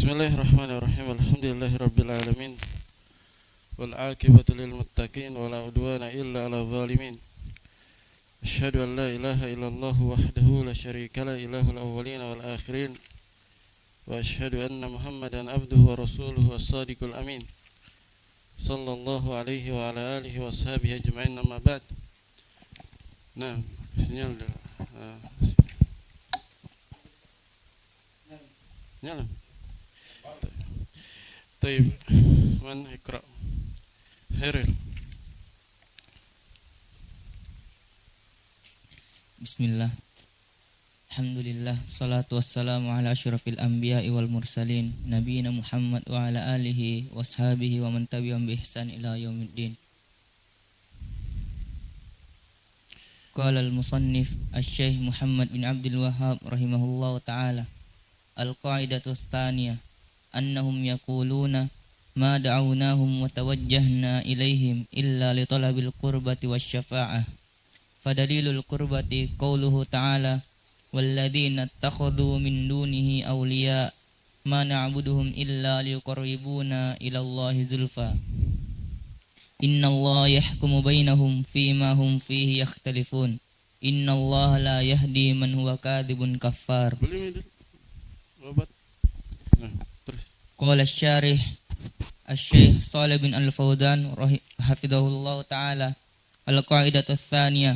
Bismillahirrahmanirrahim. Alhamdulillahirabbil alamin. Wal 'aqibatu lil muttaqin wa la udwana illa 'alal zalimin. Asyhadu an la ilaha illallah wahdahu la syarika la ilahul awwalin wal akhirin. Wa asyhadu anna Muhammadan abduhu wa rasuluhu as-sadiqul amin. Sallallahu alaihi wa ala alihi wa sahbihi ajma'in, amma ba'd. Nah, sinyal dulu. Nyala. Taib, man ikra. Heril. Bismillah. Alhamdulillah, salatu wassalamu ala asyrafil anbiya'i wal mursalin, nabiyina Muhammad wa ala alihi wa ashabihi wa man tabi'ahum bi ihsan ila yaumiddin. Qala al-musannif asy-syaikh Muhammad bin Abdul Wahhab rahimahullahu ta'ala, al-qa'idatu tsaniyah annahum yaquluna ma da'awnahum wa tawajjahna ilaihim illa li talabil qurbati wasyafa'ah. Fadalilul qurbati qauluhu ta'ala walladzina ittakhadhu min dunihi awliya ma na'buduhum illa liqarribuna ila Allahi zulfa innallaha yahkumu bainahum fima hum fihi yakhtalifun innallaha la yahdi man huwa kadhibun kaffar. Qala asy-syarih asy-syaikh Shalih bin Al-Fauzan hafizahullah ta'ala, al-qa'idatu tsaniyah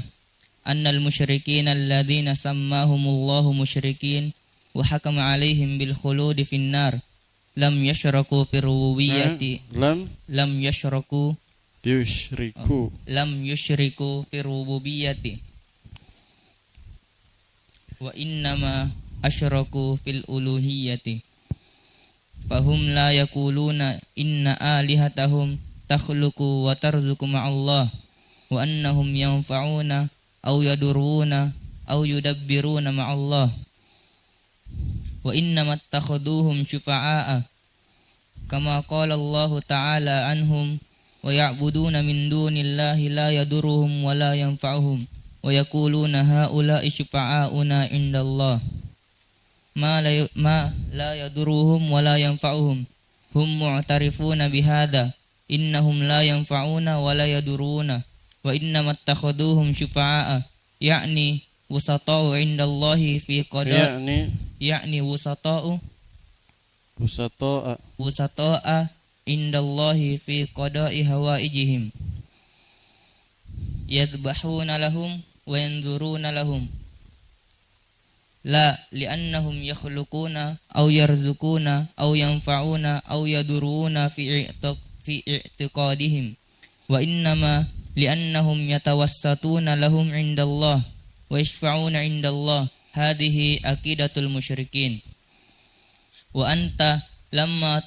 annal musyrikina alladzina sammahumullahu musyrikin wa hakama 'alaihim bil khuludi fin nar lam yashraku fi rububiyyati lam yushriku fi rububiyyati wa innama asyraku fil uluhiyyati fahum la yaquluna inna alihatahum takhluqu wa tarzuqu ma'allah wa annahum yanfa'una aw yadurruna aw yudabbiruna ma'allah wa innama attakhaduhum syufa'a kama qala Allah ta'ala anhum wa ya'buduna min dunillahi la yadurruhum wa la yanfa'uhum wa yaquluna ha'ula'i syufa'auna 'indallah ma la yadurruhum wa la yanfa'uhum hum mu'tarifuna bihadza innahum la yanfa'una wa la yadurruna wa innamat takhaduhum syufa'a ya'ni wasata'u 'indallahi fi qada' ya'ni wasata'u 'indallahi fi qada'i hawaijihim yadhbahuna lahum wa yanzuruna lahum la li'annahum yakhluquna aw yarzuquna aw yanfa'una aw yaduruna fi i'tiqadihim wa innama li'annahum yatawassatuna lahum 'indallah wa yashfa'una 'indallah. Hadhihi aqidatul musyrikin wa anta lamma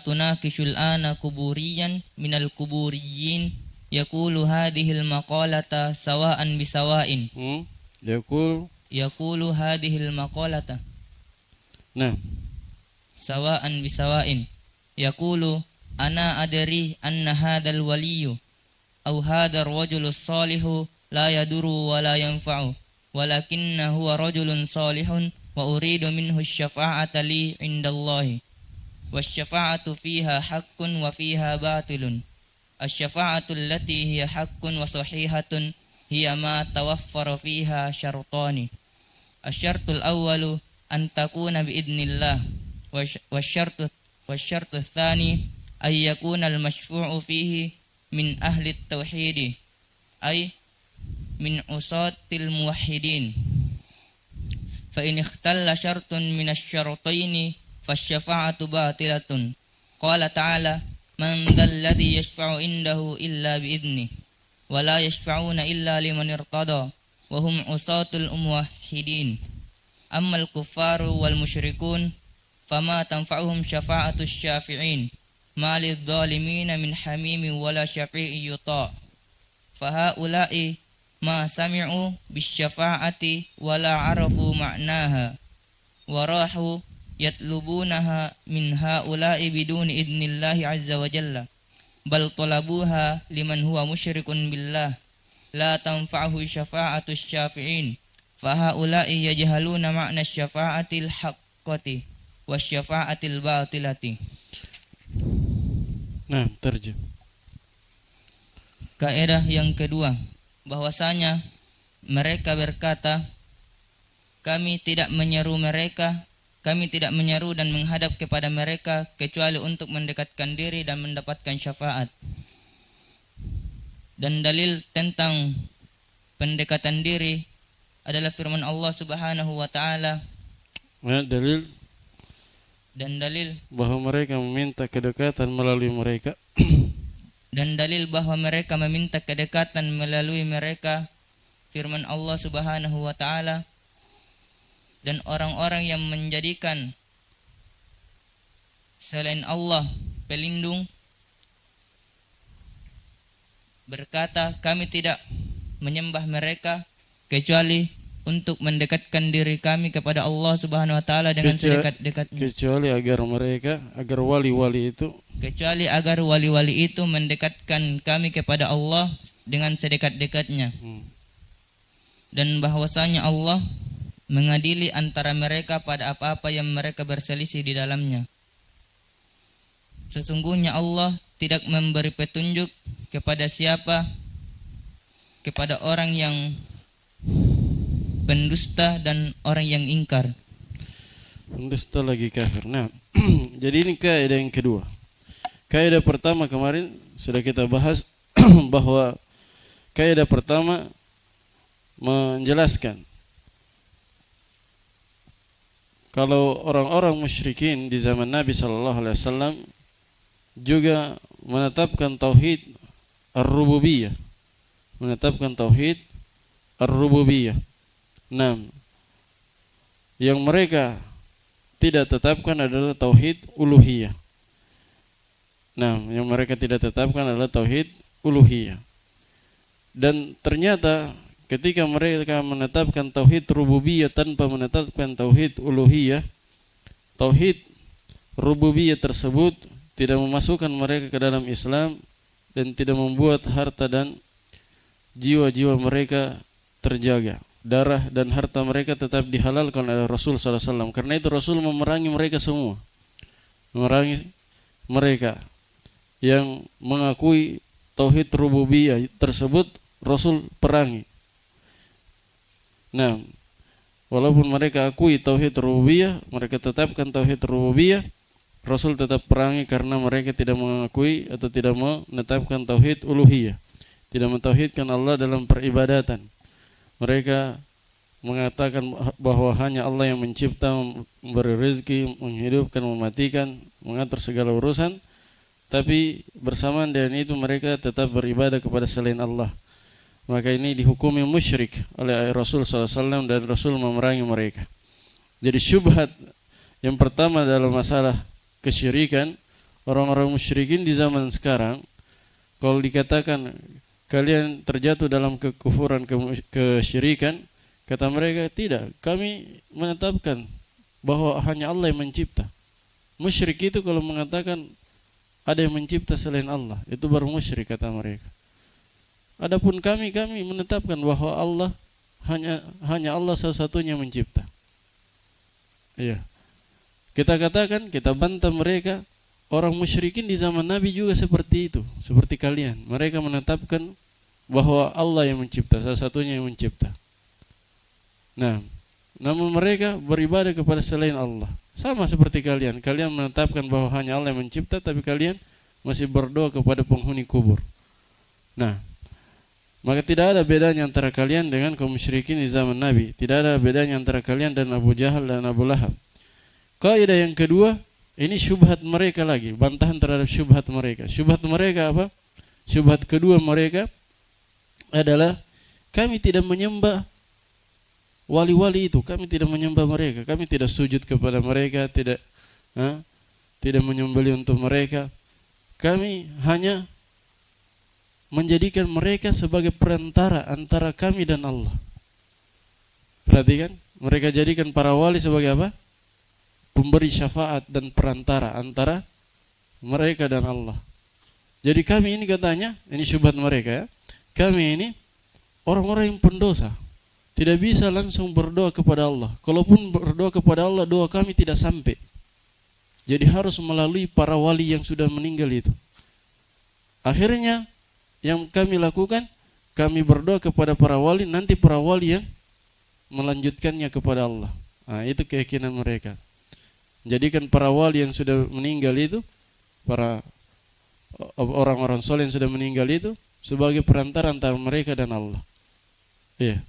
tunakishul ana kuburiyan minal kuburiyin yaqulu hadhil maqalata sawa'an bisawa'in yaqulu hadhil maqalata sawa'an bisawa'in yaqulu ana adri anna hadzal waliyyu aw hadzal rajulus salihu la yadurru wa la yanfa'u walakinna huwa rajulun salihun wa uridu minhu asy-syafa'ata li 'indallahi wasyafa'atu fiha haqqun wa fiha batilun asy-syafa'atu allati hiya haqqun wa sahihatun hiya ma tawaffara fiha syartani asyartul awwalu an takuna bi idznillah wasyartu tsani ay yakuna al-masyfu'u fihi min ahli at-tauhid ay min usatil muwahhidin fa in ikhtalla syartun min asy-syartaini fasyafa'atu batilatun. Qala ta'ala man dzal ladzi yashfa'u indahu illa bi idzni wa la yashfa'una illa liman irtada wa hum usatul muwahhidin ammal kuffaru wal musyrikun fama tanfa'uhum syafa'atu syafi'in ma lidh dhalimina min hamimin wala syafi'i yuta fa haula'i ma sami'u bisyafa'ati wala arafu ma'naha wa rahu yatlubunaha min haula'i biduni idnillahi azza wa jalla bal talabuha liman huwa musyrikun billah la tanfa'uhu syafa'atu syafi'in fa haula'i yajhaluna ma'na syafa'atil haqqati wasyafa'atil batilati. Nah, terjem. Kaidah yang kedua, bahwasanya mereka berkata, kami tidak menyeru dan menghadap kepada mereka kecuali untuk mendekatkan diri dan mendapatkan syafaat. Dan dalil tentang pendekatan diri adalah firman Allah Subhanahu wa taala. Ya, dalil bahwa mereka meminta kedekatan melalui mereka. Dan dalil bahwa mereka meminta kedekatan melalui mereka, firman Allah Subhanahu wa taala, dan orang-orang yang menjadikan selain Allah pelindung berkata, kami tidak menyembah mereka kecuali untuk mendekatkan diri kami kepada Allah Subhanahu wa taala dengan sedekat-dekatnya. Kecuali agar wali-wali itu mendekatkan kami kepada Allah dengan sedekat-dekatnya. Dan bahwasanya Allah mengadili antara mereka pada apa-apa yang mereka berselisih di dalamnya. Sesungguhnya Allah tidak memberi petunjuk kepada siapa, kepada orang yang pendusta dan orang yang ingkar. Pendusta lagi kafir. Nah, jadi ini kaidah yang kedua. Kaidah pertama kemarin sudah kita bahas bahwa kaidah pertama menjelaskan kalau orang-orang musyrikin di zaman Nabi sallallahu alaihi wasallam juga menetapkan tauhid ar-rububiyah. Nah, yang mereka tidak tetapkan adalah tauhid uluhiyah. Dan ternyata ketika mereka menetapkan tauhid rububiyah tanpa menetapkan tauhid uluhiyah, tauhid rububiyah tersebut tidak memasukkan mereka ke dalam Islam dan tidak membuat harta dan jiwa-jiwa mereka terjaga. Darah dan harta mereka tetap dihalalkan oleh Rasul sallallahu alaihi wasallam. Karena itu Rasul memerangi mereka semua. Memerangi mereka yang mengakui tauhid rububiyah tersebut, Rasul perangi. Nah, walaupun mereka akui tauhid rububiyah, mereka tetapkan tauhid rububiyah, Rasul tetap perangi karena mereka tidak mengakui atau tidak menetapkan tauhid uluhiyah, tidak mentauhidkan Allah dalam peribadatan. Mereka mengatakan bahwa hanya Allah yang mencipta, memberi rezeki, menghidupkan, mematikan, mengatur segala urusan. Tapi bersamaan dengan itu mereka tetap beribadah kepada selain Allah. Maka ini dihukumi musyrik oleh Rasul SAW dan Rasul memerangi mereka. Jadi syubhat yang pertama dalam masalah kesyirikan, orang-orang musyrikin di zaman sekarang, kalau dikatakan kalian terjatuh dalam kekufuran, kesyirikan, kata mereka, tidak, kami menetapkan bahwa hanya Allah yang mencipta. Musyrik itu kalau mengatakan ada yang mencipta selain Allah, itu baru musyrik, kata mereka. Adapun kami menetapkan bahwa Allah hanya Allah satu-satunya yang mencipta. Iya. Kita katakan, kita bantah mereka, orang musyrikin di zaman Nabi juga seperti itu, seperti kalian. Mereka menetapkan bahwa Allah yang mencipta, salah satunya yang mencipta. Nah, namun mereka beribadah kepada selain Allah. Sama seperti kalian. Kalian menetapkan bahwa hanya Allah yang mencipta, tapi kalian masih berdoa kepada penghuni kubur. Nah, maka tidak ada bedanya antara kalian dengan kaum musyrikin di zaman Nabi. Tidak ada bedanya antara kalian dan Abu Jahal dan Abu Lahab. Kaidah yang kedua, ini syubhat mereka lagi, bantahan terhadap syubhat mereka. Syubhat mereka apa? Syubhat kedua mereka adalah kami tidak menyembah wali-wali itu, kami tidak menyembah mereka, kami tidak sujud kepada mereka, tidak menyembelih untuk mereka. Kami hanya menjadikan mereka sebagai perantara antara kami dan Allah. Perhatikan, mereka jadikan para wali sebagai apa? Pemberi syafaat dan perantara antara mereka dan Allah. Jadi kami ini katanya, ini syubhat mereka ya, kami ini orang-orang yang pendosa, tidak bisa langsung berdoa kepada Allah. Kalaupun berdoa kepada Allah, doa kami tidak sampai. Jadi harus melalui para wali yang sudah meninggal itu. Akhirnya yang kami lakukan, kami berdoa kepada para wali, nanti para wali yang melanjutkannya kepada Allah. Nah, itu keyakinan mereka. Jadikan para wali yang sudah meninggal itu, para orang-orang soleh yang sudah meninggal itu sebagai perantara antara mereka dan Allah. Iya.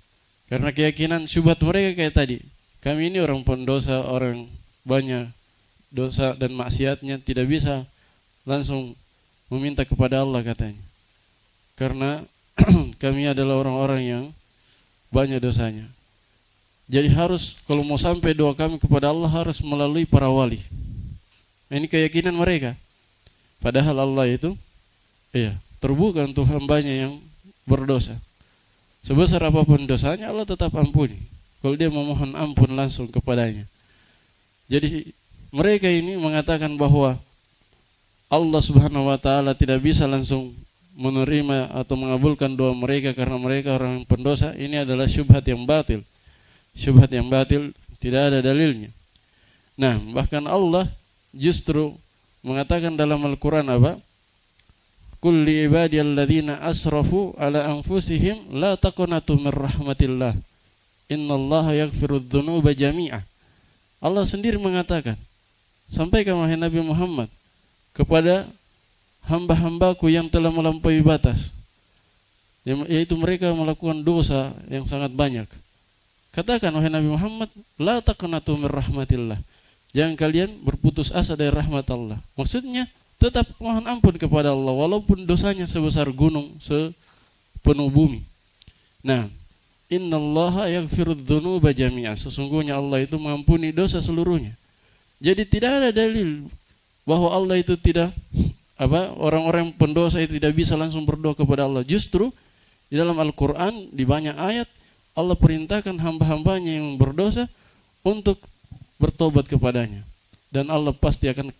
Karena keyakinan syubhat mereka kayak tadi. Kami ini orang pendosa, orang banyak dosa dan maksiatnya, tidak bisa langsung meminta kepada Allah katanya. Karena kami adalah orang-orang yang banyak dosanya. Jadi harus kalau mau sampai doa kami kepada Allah harus melalui para wali. Ini keyakinan mereka. Padahal Allah itu terbuka untuk hambanya yang berdosa. Sebesar apapun dosanya Allah tetap ampuni. Kalau dia memohon ampun langsung kepadanya. Jadi mereka ini mengatakan bahwa Allah Subhanahu wa taala tidak bisa langsung menerima atau mengabulkan doa mereka karena mereka orang pendosa. Ini adalah syubhat yang batil. Syubhat yang batil, tidak ada dalilnya. Nah, bahkan Allah justru mengatakan dalam Al-Quran apa? Qul li ibadiyalladzina asrafu ala anfusihim la taqnatu min rahmatillah. Innallaha yaghfirudz dzunuba jami'ah. Allah sendiri mengatakan, sampaikan wahai Nabi Muhammad kepada hamba-hambaku yang telah melampaui batas, yaitu mereka melakukan dosa yang sangat banyak. Katakan wahai Nabi Muhammad, la taqnatu min rahmatillah. Jangan kalian berputus asa dari rahmat Allah. Maksudnya tetap mohon ampun kepada Allah walaupun dosanya sebesar gunung sepenuh bumi. Nah, innallaha yaghfirudz dzunuba jami'an. Sesungguhnya Allah itu mengampuni dosa seluruhnya. Jadi tidak ada dalil bahwa Allah itu tidak orang-orang pendosa itu tidak bisa langsung berdoa kepada Allah. Justru di dalam Al-Qur'an di banyak ayat Allah perintahkan hamba-hambanya yang berdosa untuk bertobat kepadanya. Dan Allah pasti akan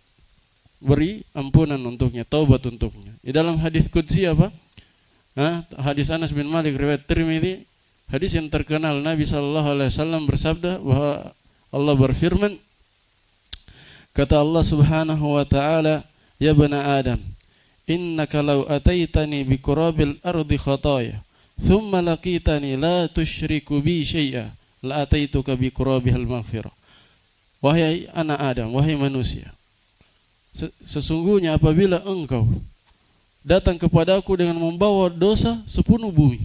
beri ampunan untuknya, taubat untuknya. Di dalam hadis qudsi hadis Anas bin Malik riwayat Tirmidzi, hadis yang terkenal, Nabi SAW bersabda bahwa Allah berfirman, kata Allah Subhanahu wa taala, ya bani Adam, innaka law ataitani bi qurabil ardi khataya thumma laqitani la tusyriku bi syai'a la ataituka bi qurabihal maghfirah. Wahai anak Adam, wahai manusia, sesungguhnya apabila engkau datang kepadaku dengan membawa dosa sepenuh bumi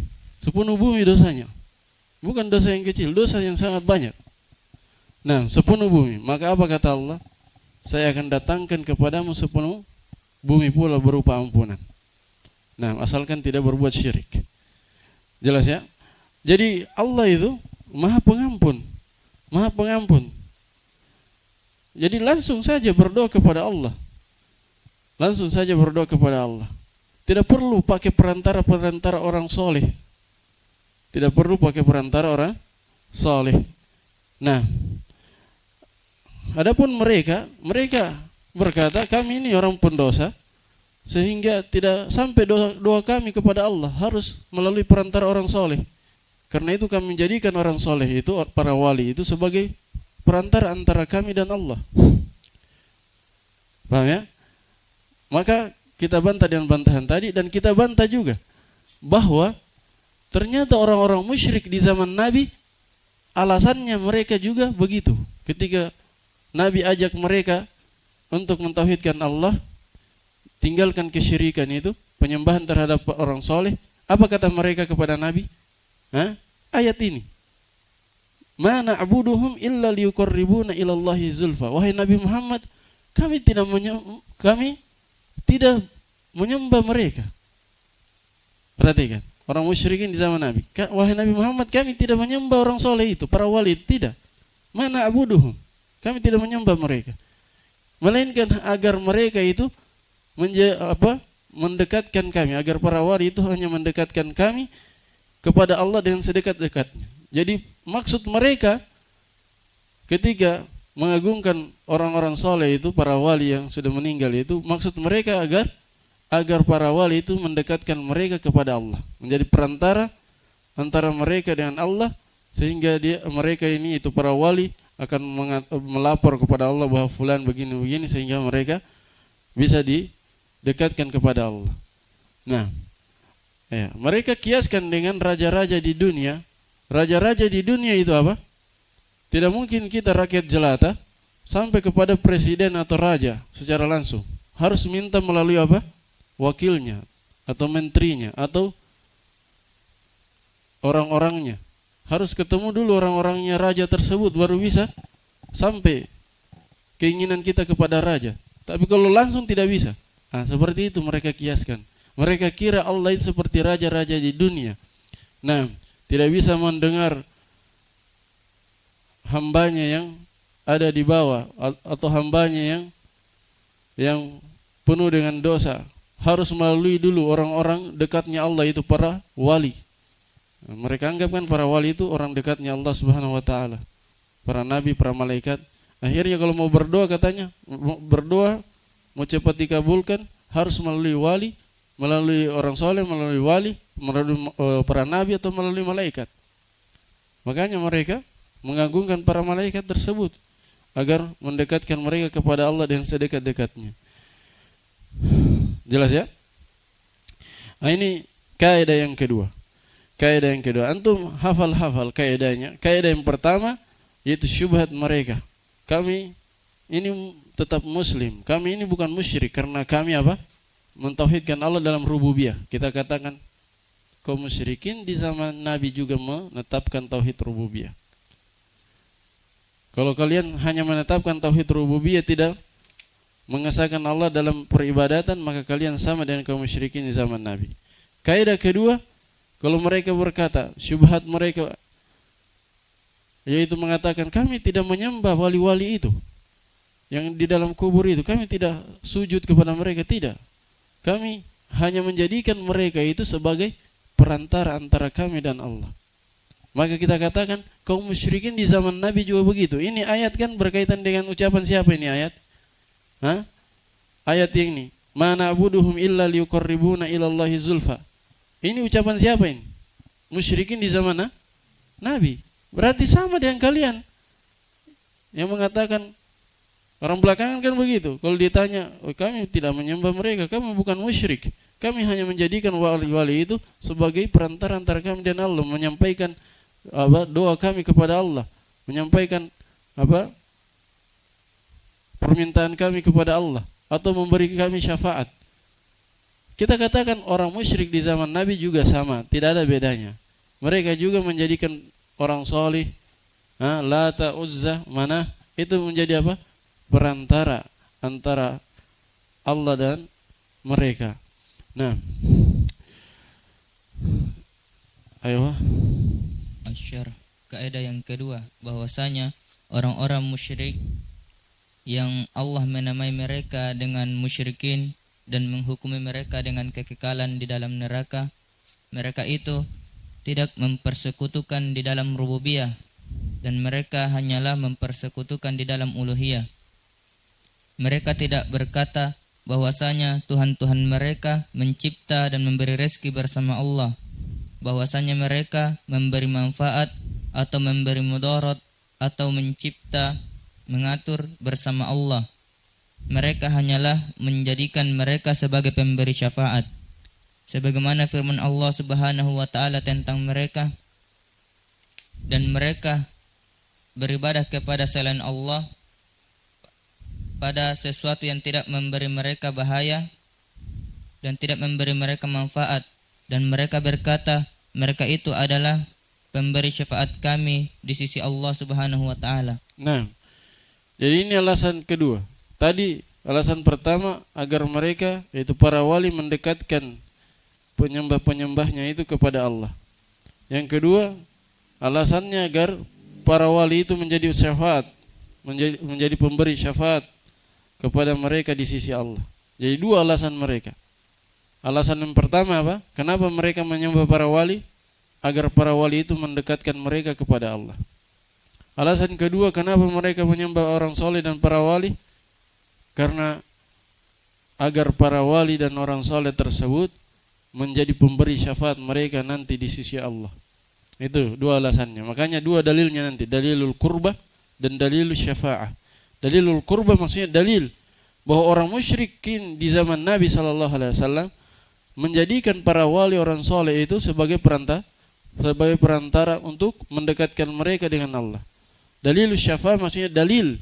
dosanya, bukan dosa yang kecil, dosa yang sangat banyak. Nah, sepenuh bumi, maka apa kata Allah? Saya akan datangkan kepadamu sepenuh bumi pula berupa ampunan. Nah, asalkan tidak berbuat syirik. Jelas ya? Jadi Allah itu Maha Pengampun. Maha Pengampun. Jadi langsung saja berdoa kepada Allah. Langsung saja berdoa kepada Allah. Tidak perlu pakai perantara orang soleh. Tidak perlu pakai perantara orang soleh. Nah, adapun mereka berkata, kami ini orang pendosa, sehingga tidak sampai doa kami kepada Allah, harus melalui perantara orang soleh. Karena itu kami menjadikan orang soleh itu, para wali itu sebagai perantara antara kami dan Allah. Paham ya? Maka kita bantah dengan bantahan tadi, dan kita bantah juga bahwa ternyata orang-orang musyrik di zaman Nabi, alasannya mereka juga begitu. Ketika Nabi ajak mereka untuk mentauhidkan Allah, tinggalkan kesyirikan itu, penyembahan terhadap orang soleh, apa kata mereka kepada Nabi? Ayat ini, ma na'buduhum illa liyuqarribuna ilallahi zulfa. Wahai Nabi Muhammad, kami tidak menyembah mereka. Perhatikan, orang musyrikin di zaman Nabi, wahai Nabi Muhammad, kami tidak menyembah orang soleh itu, para wali, tidak. Ma na'buduhum, kami tidak menyembah mereka, melainkan agar mereka itu mendekatkan kami, agar para wali itu hanya mendekatkan kami kepada Allah dengan sedekat-dekatnya. Jadi maksud mereka ketika mengagungkan orang-orang soleh itu, para wali yang sudah meninggal itu, maksud mereka agar para wali itu mendekatkan mereka kepada Allah, menjadi perantara antara mereka dengan Allah, sehingga mereka ini itu para wali akan melapor kepada Allah bahwa fulan begini-begini, sehingga mereka bisa didekatkan kepada Allah. Nah, ya, mereka kiaskan dengan raja-raja di dunia. Raja-raja di dunia itu apa? Tidak mungkin kita rakyat jelata sampai kepada presiden atau raja secara langsung. Harus minta melalui apa? Wakilnya atau menterinya atau orang-orangnya. Harus ketemu dulu orang-orangnya raja tersebut baru bisa sampai keinginan kita kepada raja. Tapi kalau langsung tidak bisa. Nah, seperti itu mereka kiaskan. Mereka kira Allah itu seperti raja-raja di dunia. Nah, tidak bisa mendengar hambanya yang ada di bawah atau hambanya yang penuh dengan dosa. Harus melalui dulu orang-orang dekatnya Allah, itu para wali. Mereka anggapkan para wali itu orang dekatnya Allah Subhanahu wa taala. Para nabi, para malaikat. Akhirnya kalau mau berdoa, katanya berdoa mau cepat dikabulkan harus melalui wali, melalui orang soleh, melalui wali, melalui para nabi atau melalui malaikat. Makanya mereka mengagungkan para malaikat tersebut agar mendekatkan mereka kepada Allah dengan sedekat-dekatnya. Jelas ya? Nah, ini kaidah yang kedua. Kaidah yang kedua, antum hafal kaidahnya. Kaidah yang pertama yaitu syubhat mereka. Kami ini tetap muslim. Kami ini bukan musyrik karena kami apa? Mentauhidkan Allah dalam rububiyah. Kita katakan kaum musyrikin di zaman Nabi juga menetapkan tauhid rububiyah. Kalau kalian hanya menetapkan tauhid rububiyah, tidak mengesahkan Allah dalam peribadatan, maka kalian sama dengan kaum musyrikin di zaman Nabi. Kaidah kedua, kalau mereka berkata, syubhat mereka yaitu mengatakan kami tidak menyembah wali-wali itu yang di dalam kubur itu, kami tidak sujud kepada mereka, tidak. Kami hanya menjadikan mereka itu sebagai perantara antara kami dan Allah. Maka kita katakan kaum musyrikin di zaman Nabi juga begitu. Ini ayat kan berkaitan dengan ucapan siapa ini ayat? Hah? Ayat yang ini, ma na'buduhum illa liyuqarribuna ilallahi zulfa. Ini ucapan siapa ini? Musyrikin di zaman Nabi. Berarti sama dengan kalian yang mengatakan, orang belakangan kan begitu. Kalau ditanya, oh, kami tidak menyembah mereka, kami bukan musyrik. Kami hanya menjadikan wali-wali itu sebagai perantara antara kami dan Allah, menyampaikan doa kami kepada Allah, menyampaikan permintaan kami kepada Allah, atau memberi kami syafaat. Kita katakan orang musyrik di zaman Nabi juga sama, tidak ada bedanya. Mereka juga menjadikan orang solih, Lata, Uzza, Manah, itu menjadi apa? Perantara antara Allah dan mereka. Nah, ayo. Asyar, kaidah yang kedua, bahwasanya orang-orang musyrik yang Allah menamai mereka dengan musyrikin dan menghukumi mereka dengan kekekalan di dalam neraka, mereka itu tidak mempersekutukan di dalam rububiyah, dan mereka hanyalah mempersekutukan di dalam uluhiyah. Mereka tidak berkata bahwasanya Tuhan-Tuhan mereka mencipta dan memberi rezeki bersama Allah, bahwasanya mereka memberi manfaat atau memberi mudarat atau mencipta, mengatur bersama Allah. Mereka hanyalah menjadikan mereka sebagai pemberi syafaat. Sebagaimana firman Allah Subhanahu wa taala tentang mereka, dan mereka beribadah kepada selain Allah pada sesuatu yang tidak memberi mereka bahaya dan tidak memberi mereka manfaat, dan mereka berkata mereka itu adalah pemberi syafaat kami di sisi Allah Subhanahu wa taala. Nah, jadi ini alasan kedua. Tadi alasan pertama agar mereka, yaitu para wali, mendekatkan penyembah-penyembahnya itu kepada Allah. Yang kedua, alasannya agar para wali itu menjadi syafaat, menjadi pemberi syafaat kepada mereka di sisi Allah. Jadi dua alasan mereka. Alasan yang pertama apa? Kenapa mereka menyembah para wali? Agar para wali itu mendekatkan mereka kepada Allah. Alasan kedua, kenapa mereka menyembah orang soleh dan para wali? Karena agar para wali dan orang soleh tersebut menjadi pemberi syafaat mereka nanti di sisi Allah. Itu dua alasannya. Makanya dua dalilnya nanti, dalilul qurbah dan dalilul syafa'ah. Dalilul qurba maksudnya dalil bahwa orang musyrikin di zaman Nabi SAW menjadikan para wali orang soleh itu sebagai perantara untuk mendekatkan mereka dengan Allah. Dalilul syafa'ah maksudnya dalil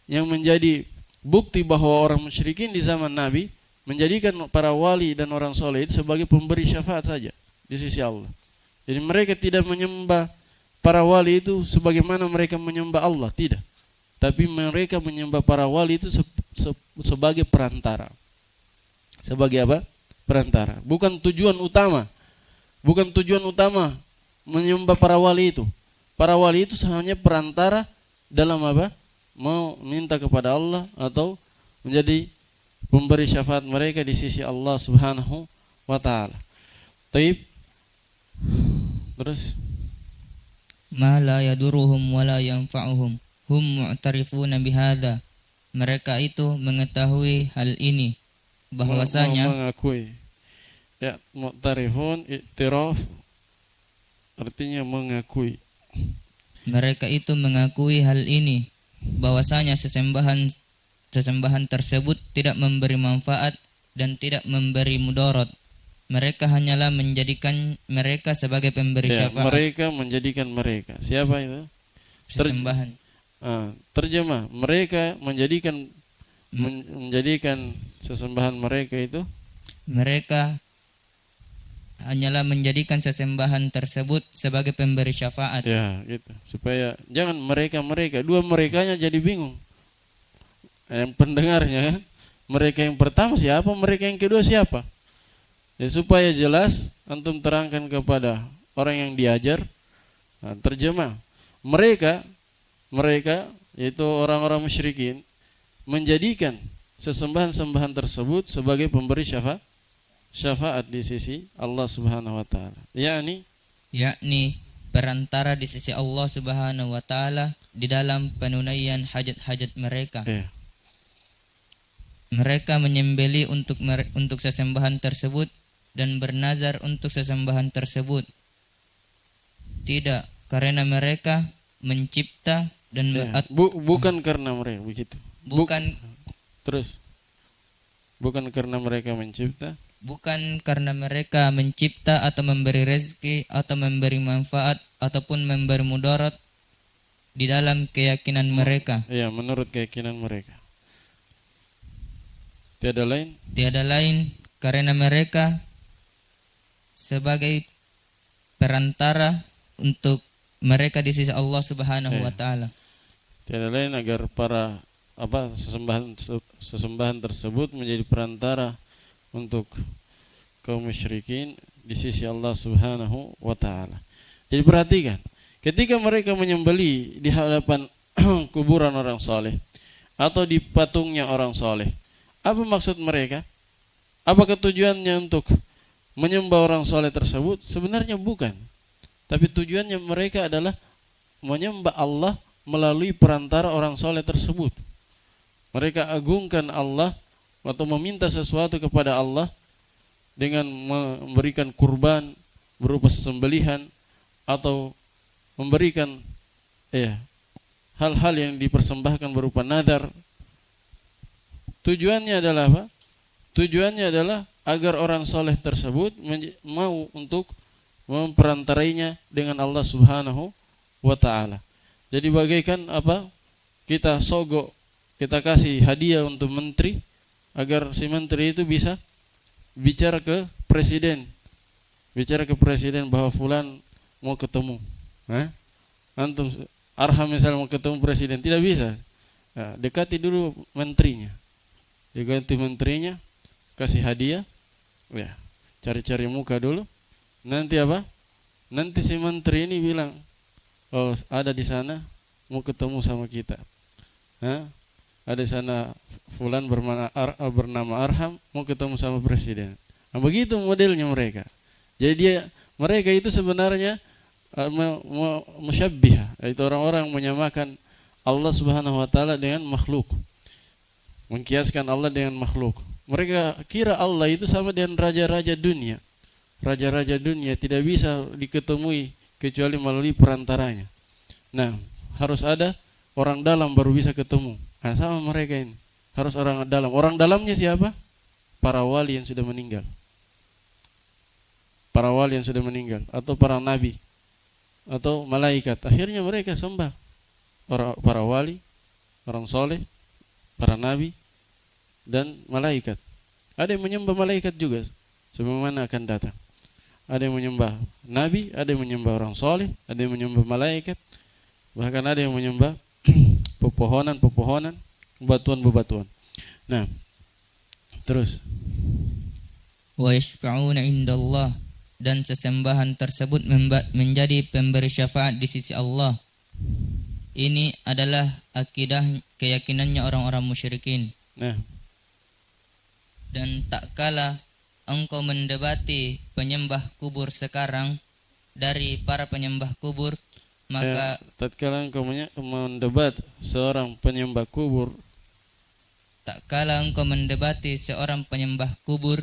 yang menjadi bukti bahwa orang musyrikin di zaman Nabi menjadikan para wali dan orang soleh itu sebagai pemberi syafaat saja di sisi Allah. Jadi mereka tidak menyembah para wali itu sebagaimana mereka menyembah Allah, tidak. Tapi mereka menyembah para wali itu sebagai perantara. Sebagai apa? Perantara. Bukan tujuan utama. Bukan tujuan utama menyembah para wali itu. Para wali itu hanya perantara dalam apa? Mau minta kepada Allah atau menjadi pemberi syafaat mereka di sisi Allah Subhanahu wa taala. Taib. Terus ma la yaduruhum wa la yanfa'uhum hum mu'tarifuna bihadza. Mereka itu mengetahui hal ini bahwasanya mengakui. Ya, mu'tarifun i'tiraf artinya mengakui. Mereka itu mengakui hal ini bahwasanya sesembahan tersebut tidak memberi manfaat dan tidak memberi mudarat. Mereka hanyalah menjadikan mereka sebagai pemberi syafaat. Mereka menjadikan mereka. Siapa itu? Sesembahan. Terjemah, mereka menjadikan sesembahan mereka itu. Mereka hanyalah menjadikan sesembahan tersebut sebagai pemberi syafaat. Ya, gitu. Supaya jangan mereka, dua merekanya jadi bingung. Yang pendengarnya kan, mereka yang pertama siapa, mereka yang kedua siapa? Ya, supaya jelas antum terangkan kepada orang yang diajar. Terjemah, mereka yaitu orang-orang musyrikin menjadikan sesembahan-sembahan tersebut sebagai pemberi syafaat di sisi Allah Subhanahu wa taala. Yakni perantara di sisi Allah Subhanahu wa taala di dalam penunaian hajat-hajat mereka. Ya. Mereka menyembelih untuk sesembahan tersebut dan bernazar untuk sesembahan tersebut. Tidak karena mereka mencipta dan bukan karena mereka begitu. Bukan karena mereka mencipta. Bukan karena mereka mencipta atau memberi rezeki atau memberi manfaat ataupun memberi mudarat di dalam keyakinan mereka. Ya, menurut keyakinan mereka. Tiada lain karena mereka sebagai perantara untuk mereka di sisi Allah Subhanahu wa taala. Tiada lain agar para sesembahan tersebut menjadi perantara untuk kaum musyrikin di sisi Allah Subhanahu wa taala. Jadi perhatikan, ketika mereka menyembelih di hadapan kuburan orang saleh atau di patungnya orang saleh, apa maksud mereka? Apakah tujuannya untuk menyembah orang saleh tersebut? Sebenarnya bukan. Tapi tujuannya mereka adalah menyembah Allah melalui perantara orang saleh tersebut. Mereka agungkan Allah atau meminta sesuatu kepada Allah dengan memberikan kurban berupa sembelihan atau memberikan hal-hal yang dipersembahkan berupa nadar. Tujuannya adalah apa? Tujuannya adalah agar orang soleh tersebut mau untuk memperantarainya dengan Allah Subhanahu wa taala. Jadi bagaikan apa? Kita sogok, kita kasih hadiah untuk menteri agar si menteri itu bisa bicara ke presiden. Bicara ke presiden bahwa fulan mau ketemu. Antum Arham misalnya mau ketemu presiden, tidak bisa. Dekati dulu menterinya. Dekati menterinya, kasih hadiah. Ya, cari-cari muka dulu. Nanti apa? Nanti si menteri ini bilang, oh ada di sana mau ketemu sama kita. Ada di sana fulan bernama Arham mau ketemu sama presiden. Nah, begitu modelnya mereka. Jadi mereka itu sebenarnya musyabbihah, yaitu orang-orang menyamakan Allah Subhanahu wa taala dengan makhluk. Mengkiaskan Allah dengan makhluk. Mereka kira Allah itu sama dengan raja-raja dunia. Raja-raja dunia tidak bisa diketemui kecuali melalui perantaranya. Nah, harus ada orang dalam baru bisa ketemu. Nah, sama mereka ini. Harus orang dalam. Orang dalamnya siapa? Para wali yang sudah meninggal. Para wali yang sudah meninggal. Atau para nabi. Atau malaikat. Akhirnya mereka sembah para wali, orang soleh, para nabi, dan malaikat. Ada yang menyembah malaikat juga, sebagaimana akan datang. Ada yang menyembah nabi, ada yang menyembah orang soleh, ada yang menyembah malaikat, bahkan ada yang menyembah pepohonan, bebatuan. Nah, terus. Wa yashfa'una indallah, dan sesembahan tersebut menjadi pemberi syafaat di sisi Allah. Ini adalah akidah keyakinannya orang-orang musyrikin. Nah, dan tak kala engkau mendebati penyembah kubur sekarang dari para penyembah kubur, maka tatkala engkau mendebat seorang penyembah kubur, tak kala engkau mendebati seorang penyembah kubur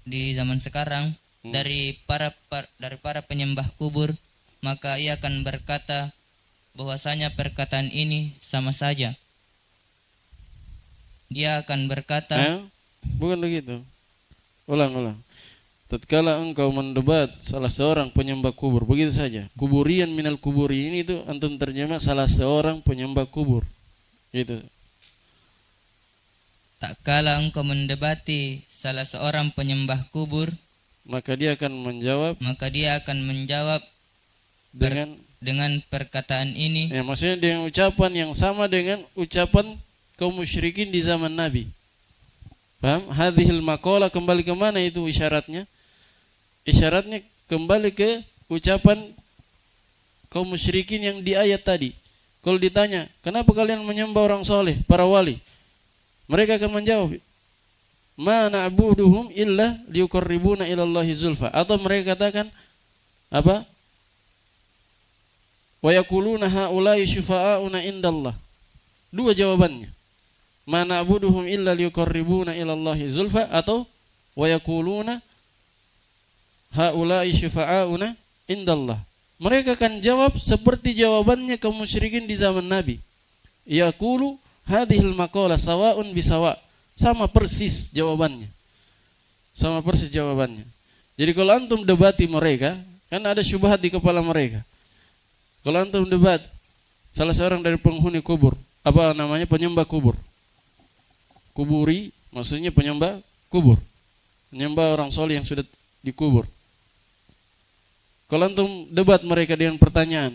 di zaman sekarang dari para penyembah kubur, maka ia akan berkata bahwasanya perkataan ini sama saja. Dia akan berkata, bukan begitu. Ulang. Tatkala engkau mendebat salah seorang penyembah kubur, begitu saja. Kuburian minal kuburi, ini itu antum terjemah salah seorang penyembah kubur. Gitu. tak kala engkau mendebati salah seorang penyembah kubur, maka dia akan menjawab dengan perkataan ini. Ya, maksudnya dengan ucapan yang sama dengan ucapan kaum musyrikin di zaman Nabi. Paham? Hadhil maqala kembali ke mana itu isyaratnya? Isyaratnya kembali ke ucapan kaum musyrikin yang di ayat tadi. Kalau ditanya, kenapa kalian menyembah orang soleh, para wali? Mereka akan menjawab, ma na'buduhum illa liyuqarribuna ila Allahi zulfa. Atau mereka katakan apa? Wa yaquluna haula'i syufa'auna indallah. Dua jawabannya. Ma na'buduhum illa liyuqarribuna ila Allahi zulfa, atau wa yaquluna haula'i syufa'auna indallah. Mereka akan jawab seperti jawabannya kaum musyrikin di zaman Nabi. Yaqulu hadhil maqala sawa'un bisawa. Sama persis jawabannya. Jadi kalau antum debati mereka, kan ada syubhat di kepala mereka. Kalau antum debat salah seorang dari penghuni kubur, apa namanya, penyembah kubur. Kuburi maksudnya penyembah kubur. Penyembah orang soleh yang sudah dikubur. Kalau antum debat mereka dengan pertanyaan,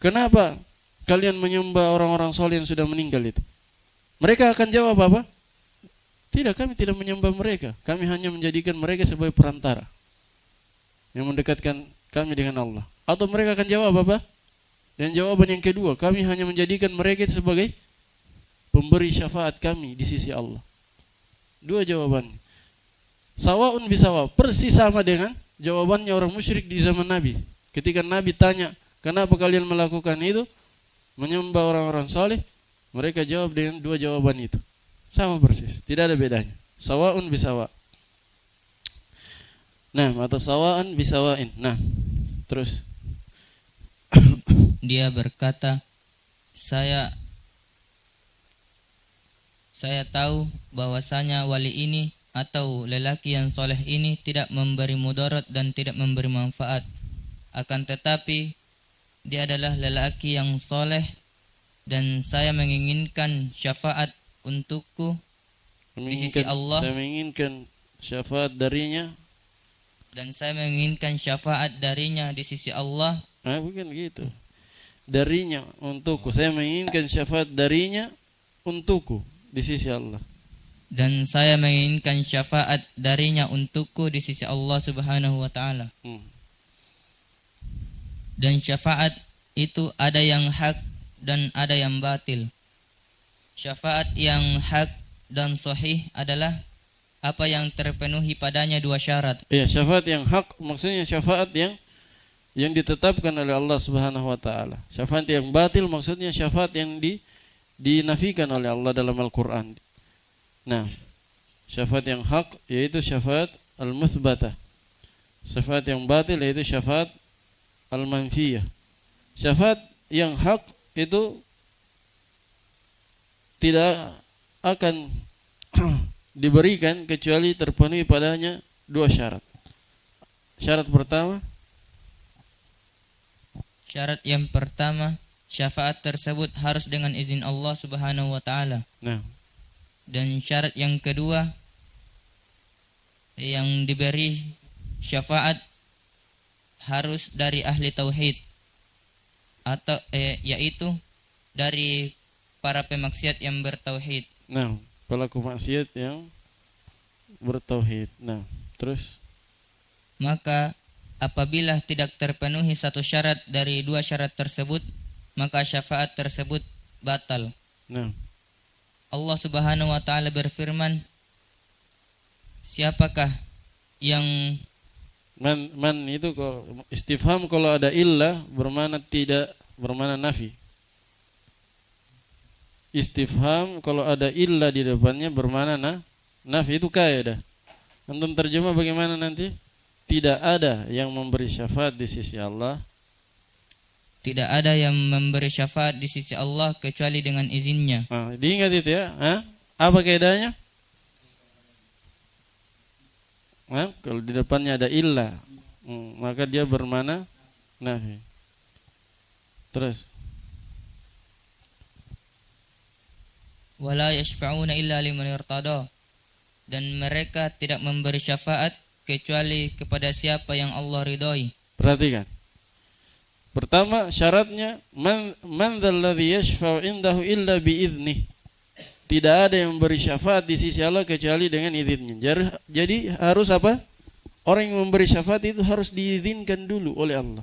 kenapa kalian menyembah orang-orang soleh yang sudah meninggal itu? Mereka akan jawab apa? Tidak, kami tidak menyembah mereka. Kami hanya menjadikan mereka sebagai perantara yang mendekatkan kami dengan Allah. Atau mereka akan jawab apa? Dan jawaban yang kedua, kami hanya menjadikan mereka sebagai pemberi syafaat kami di sisi Allah. Dua jawabannya. Sawa'un bisawa, persis sama dengan jawabannya orang musyrik di zaman Nabi. Ketika Nabi tanya, kenapa kalian melakukan itu? Menyembah orang-orang soleh. Mereka jawab dengan dua jawaban itu. Sama persis, tidak ada bedanya. Sawa'un bisawa. Nah, atau sawa'an bisawa'in. Nah, terus. Dia berkata, saya tahu bahwasanya wali ini atau lelaki yang soleh ini tidak memberi mudarat dan tidak memberi manfaat. Akan tetapi dia adalah lelaki yang soleh dan saya menginginkan syafaat untukku di sisi Allah. Saya menginginkan syafaat darinya. Dan saya menginginkan syafaat darinya di sisi Allah. Bukan gitu. Darinya untukku. Saya menginginkan syafaat darinya untukku di sisi Allah. Dan saya menginginkan syafaat darinya untukku di sisi Allah Subhanahu wa ta'ala. Dan syafaat itu ada yang hak dan ada yang batil. Syafaat yang hak dan sahih adalah apa yang terpenuhi padanya dua syarat. Iya, syafaat yang hak maksudnya syafaat yang ditetapkan oleh Allah Subhanahu wa taala. Syafaat yang batil maksudnya syafaat yang dinafikan oleh Allah dalam Al-Qur'an. Nah, syafaat yang hak yaitu syafaat al-muthbatah. Syafaat yang batil yaitu syafaat al-manfiyah. Syafaat yang hak itu tidak akan diberikan kecuali terpenuhi padanya dua syarat. Syarat pertama, Syarat yang pertama, syafaat tersebut harus dengan izin Allah Subhanahu wa taala. nah, Dan syarat yang kedua, yang diberi syafaat harus dari ahli tauhid atau yaitu dari para pemaksiat yang bertauhid. nah, pelaku maksiat yang bertauhid. Nah, terus, Maka apabila tidak terpenuhi satu syarat dari dua syarat tersebut, maka syafaat tersebut batal. nah, Allah Subhanahu wa taala berfirman, siapakah yang man itu kalau istifham kalau ada illah bermakna tidak, bermakna nafi. Istifham kalau ada illah di depannya bermakna nafi, itu kaidah. Antum terjemah bagaimana nanti? Tidak ada yang memberi syafaat di sisi Allah, tidak ada yang memberi syafaat di sisi Allah kecuali dengan izinnya. nah, diingat itu ya. Apa kaidahnya? Kalau di depannya ada illah, maka dia bermakna nafi. Terus, Wala yashfa'una illa liman irtada. Dan mereka tidak memberi syafaat kecuali kepada siapa yang Allah ridhoi. perhatikan. Pertama syaratnya man dzalladzi yashfa'u indahu illa biiznih. Tidak ada yang memberi syafaat di sisi Allah kecuali dengan izinnya. Jadi harus apa? Orang yang memberi syafaat itu harus diizinkan dulu oleh Allah.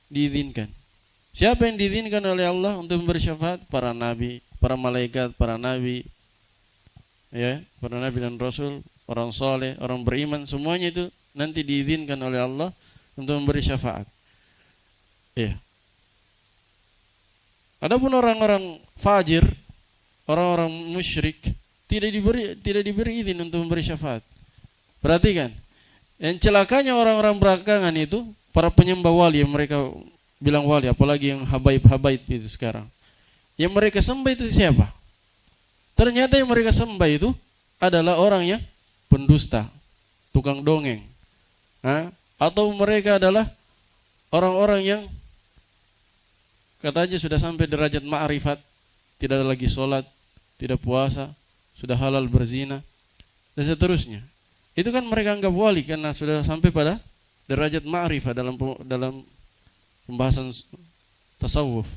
Diizinkan. Siapa yang diizinkan oleh Allah untuk memberi syafaat? Para nabi, para malaikat, para nabi, ya, para nabi dan rasul, orang soleh, orang beriman, semuanya itu nanti diizinkan oleh Allah untuk memberi syafaat. Ya. Adapun orang-orang fajir, orang-orang musyrik tidak diberi izin untuk memberi syafaat. Perhatikan. Yang celakanya orang-orang belakangan itu para penyembah wali, yang mereka bilang wali, apalagi yang habaib-habaib itu sekarang. Yang mereka sembah itu siapa? Ternyata yang mereka sembah itu adalah orang yang pendusta, tukang dongeng. Atau mereka adalah orang-orang yang katanya sudah sampai derajat ma'rifat, tidak lagi sholat, tidak puasa, sudah halal berzina, dan seterusnya. Itu kan mereka anggap wali karena sudah sampai pada derajat ma'rifat dalam pembahasan tasawuf.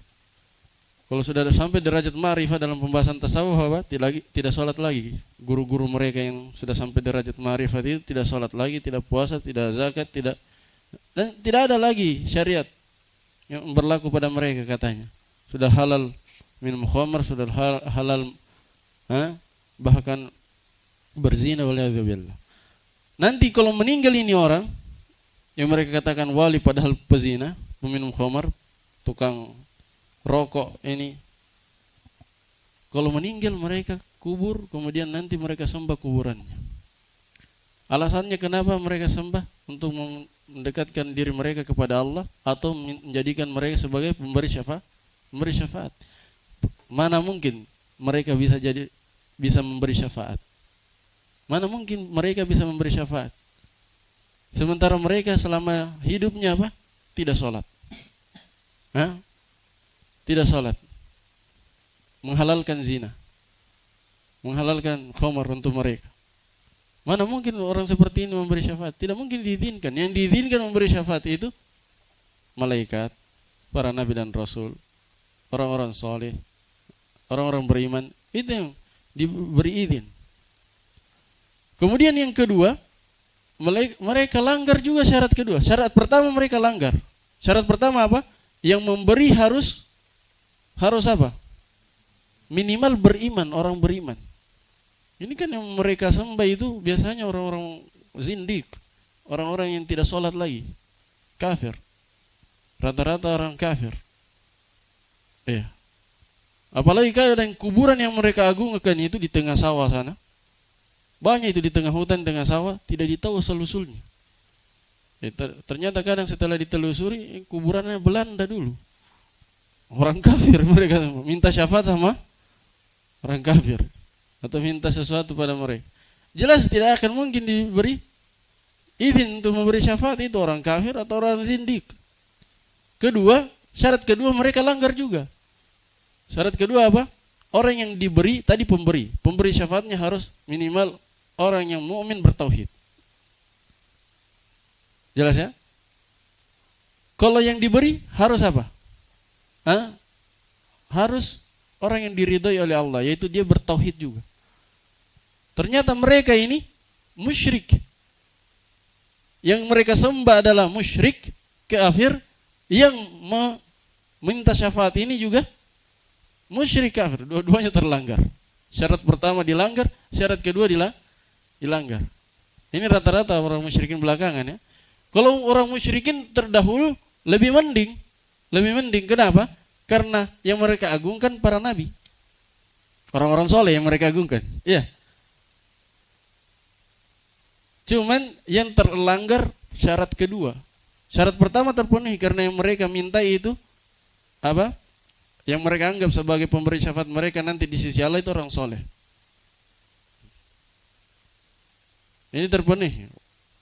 Kalau sudah sampai derajat ma'rifat dalam pembahasan tasawuf, apa? Tidak sholat lagi. Guru-guru mereka yang sudah sampai derajat ma'rifat itu tidak sholat lagi, tidak puasa, tidak zakat, dan tidak ada lagi syariat yang berlaku pada mereka katanya. Sudah halal minum khamar, sudah halal bahkan berzina, waliyadzubillah. Nanti kalau meninggal ini orang yang mereka katakan wali padahal pezina, peminum khamar, tukang rokok ini, kalau meninggal mereka kubur, kemudian nanti mereka sembah kuburannya. Alasannya kenapa mereka sembah? Untuk mendekatkan diri mereka kepada Allah atau menjadikan mereka sebagai pemberi syafaat. Mana mungkin mereka bisa memberi syafaat? Mana mungkin mereka bisa memberi syafaat? Sementara mereka selama hidupnya apa? Tidak sholat. Tidak sholat. Menghalalkan zina. Menghalalkan khamar untuk mereka. Mana mungkin orang seperti ini memberi syafaat? Tidak mungkin diizinkan. Yang diizinkan memberi syafaat itu malaikat, para nabi dan rasul, orang-orang soleh, orang-orang beriman. Itu yang diberi izin. Kemudian yang kedua, mereka langgar juga syarat kedua. Syarat pertama mereka langgar. Syarat pertama apa? Yang memberi harus apa? Minimal beriman, orang beriman. Ini kan yang mereka sembah itu biasanya orang-orang zindik, orang-orang yang tidak sholat lagi, kafir. Rata-rata orang kafir. Iya. Apalagi keadaan kuburan yang mereka agungkan itu di tengah sawah sana. Banyak itu di tengah hutan, tengah sawah, tidak ditahu asal-usulnya. Ternyata kadang setelah ditelusuri kuburannya Belanda dulu. orang kafir, mereka minta syafaat sama orang kafir atau minta sesuatu pada mereka. Jelas tidak akan mungkin diberi izin untuk memberi syafaat itu orang kafir atau orang zindik. Kedua, syarat kedua mereka langgar juga. Syarat kedua apa? Orang yang diberi, tadi pemberi syafaatnya harus minimal orang yang mukmin bertauhid. Jelas ya? Kalau yang diberi harus apa? Harus orang yang diridhoi oleh Allah, yaitu dia bertauhid juga. Ternyata mereka ini musyrik. Yang mereka sembah adalah musyrik, kafir, yang meminta syafaat ini juga musyrik kafir. Dua-duanya terlanggar. Syarat pertama dilanggar, syarat kedua dilanggar. Ini rata-rata orang musyrikin belakangan ya. Kalau orang musyrikin terdahulu lebih mending. Kenapa? Karena yang mereka agungkan para nabi, orang-orang soleh yang mereka agungkan. Iya. Cuman yang terlanggar syarat kedua. Syarat pertama terpenuhi karena yang mereka minta itu apa? Yang mereka anggap sebagai pemberi syafaat mereka nanti di sisi Allah itu orang soleh. Ini terpenuhi.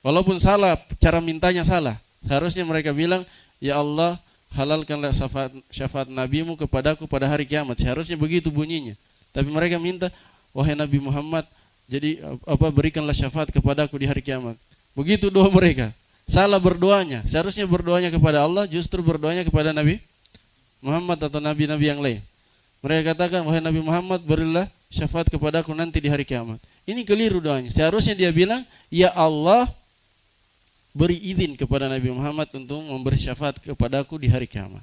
Walaupun salah, cara mintanya salah. Seharusnya mereka bilang, ya Allah, halalkanlah syafaat nabimu kepadaku pada hari kiamat. Seharusnya begitu bunyinya. Tapi mereka minta, wahai Nabi Muhammad, jadi berikanlah syafaat kepadaku di hari kiamat. Begitu doa mereka. Salah berdoanya. Seharusnya berdoanya kepada Allah, justru berdoanya kepada Nabi Muhammad atau nabi-nabi yang lain. Mereka katakan, wahai Nabi Muhammad, berilah syafaat kepadaku nanti di hari kiamat. Ini keliru doanya. Seharusnya dia bilang, ya Allah, beri izin kepada Nabi Muhammad untuk memberi syafaat kepadaku di hari kiamat.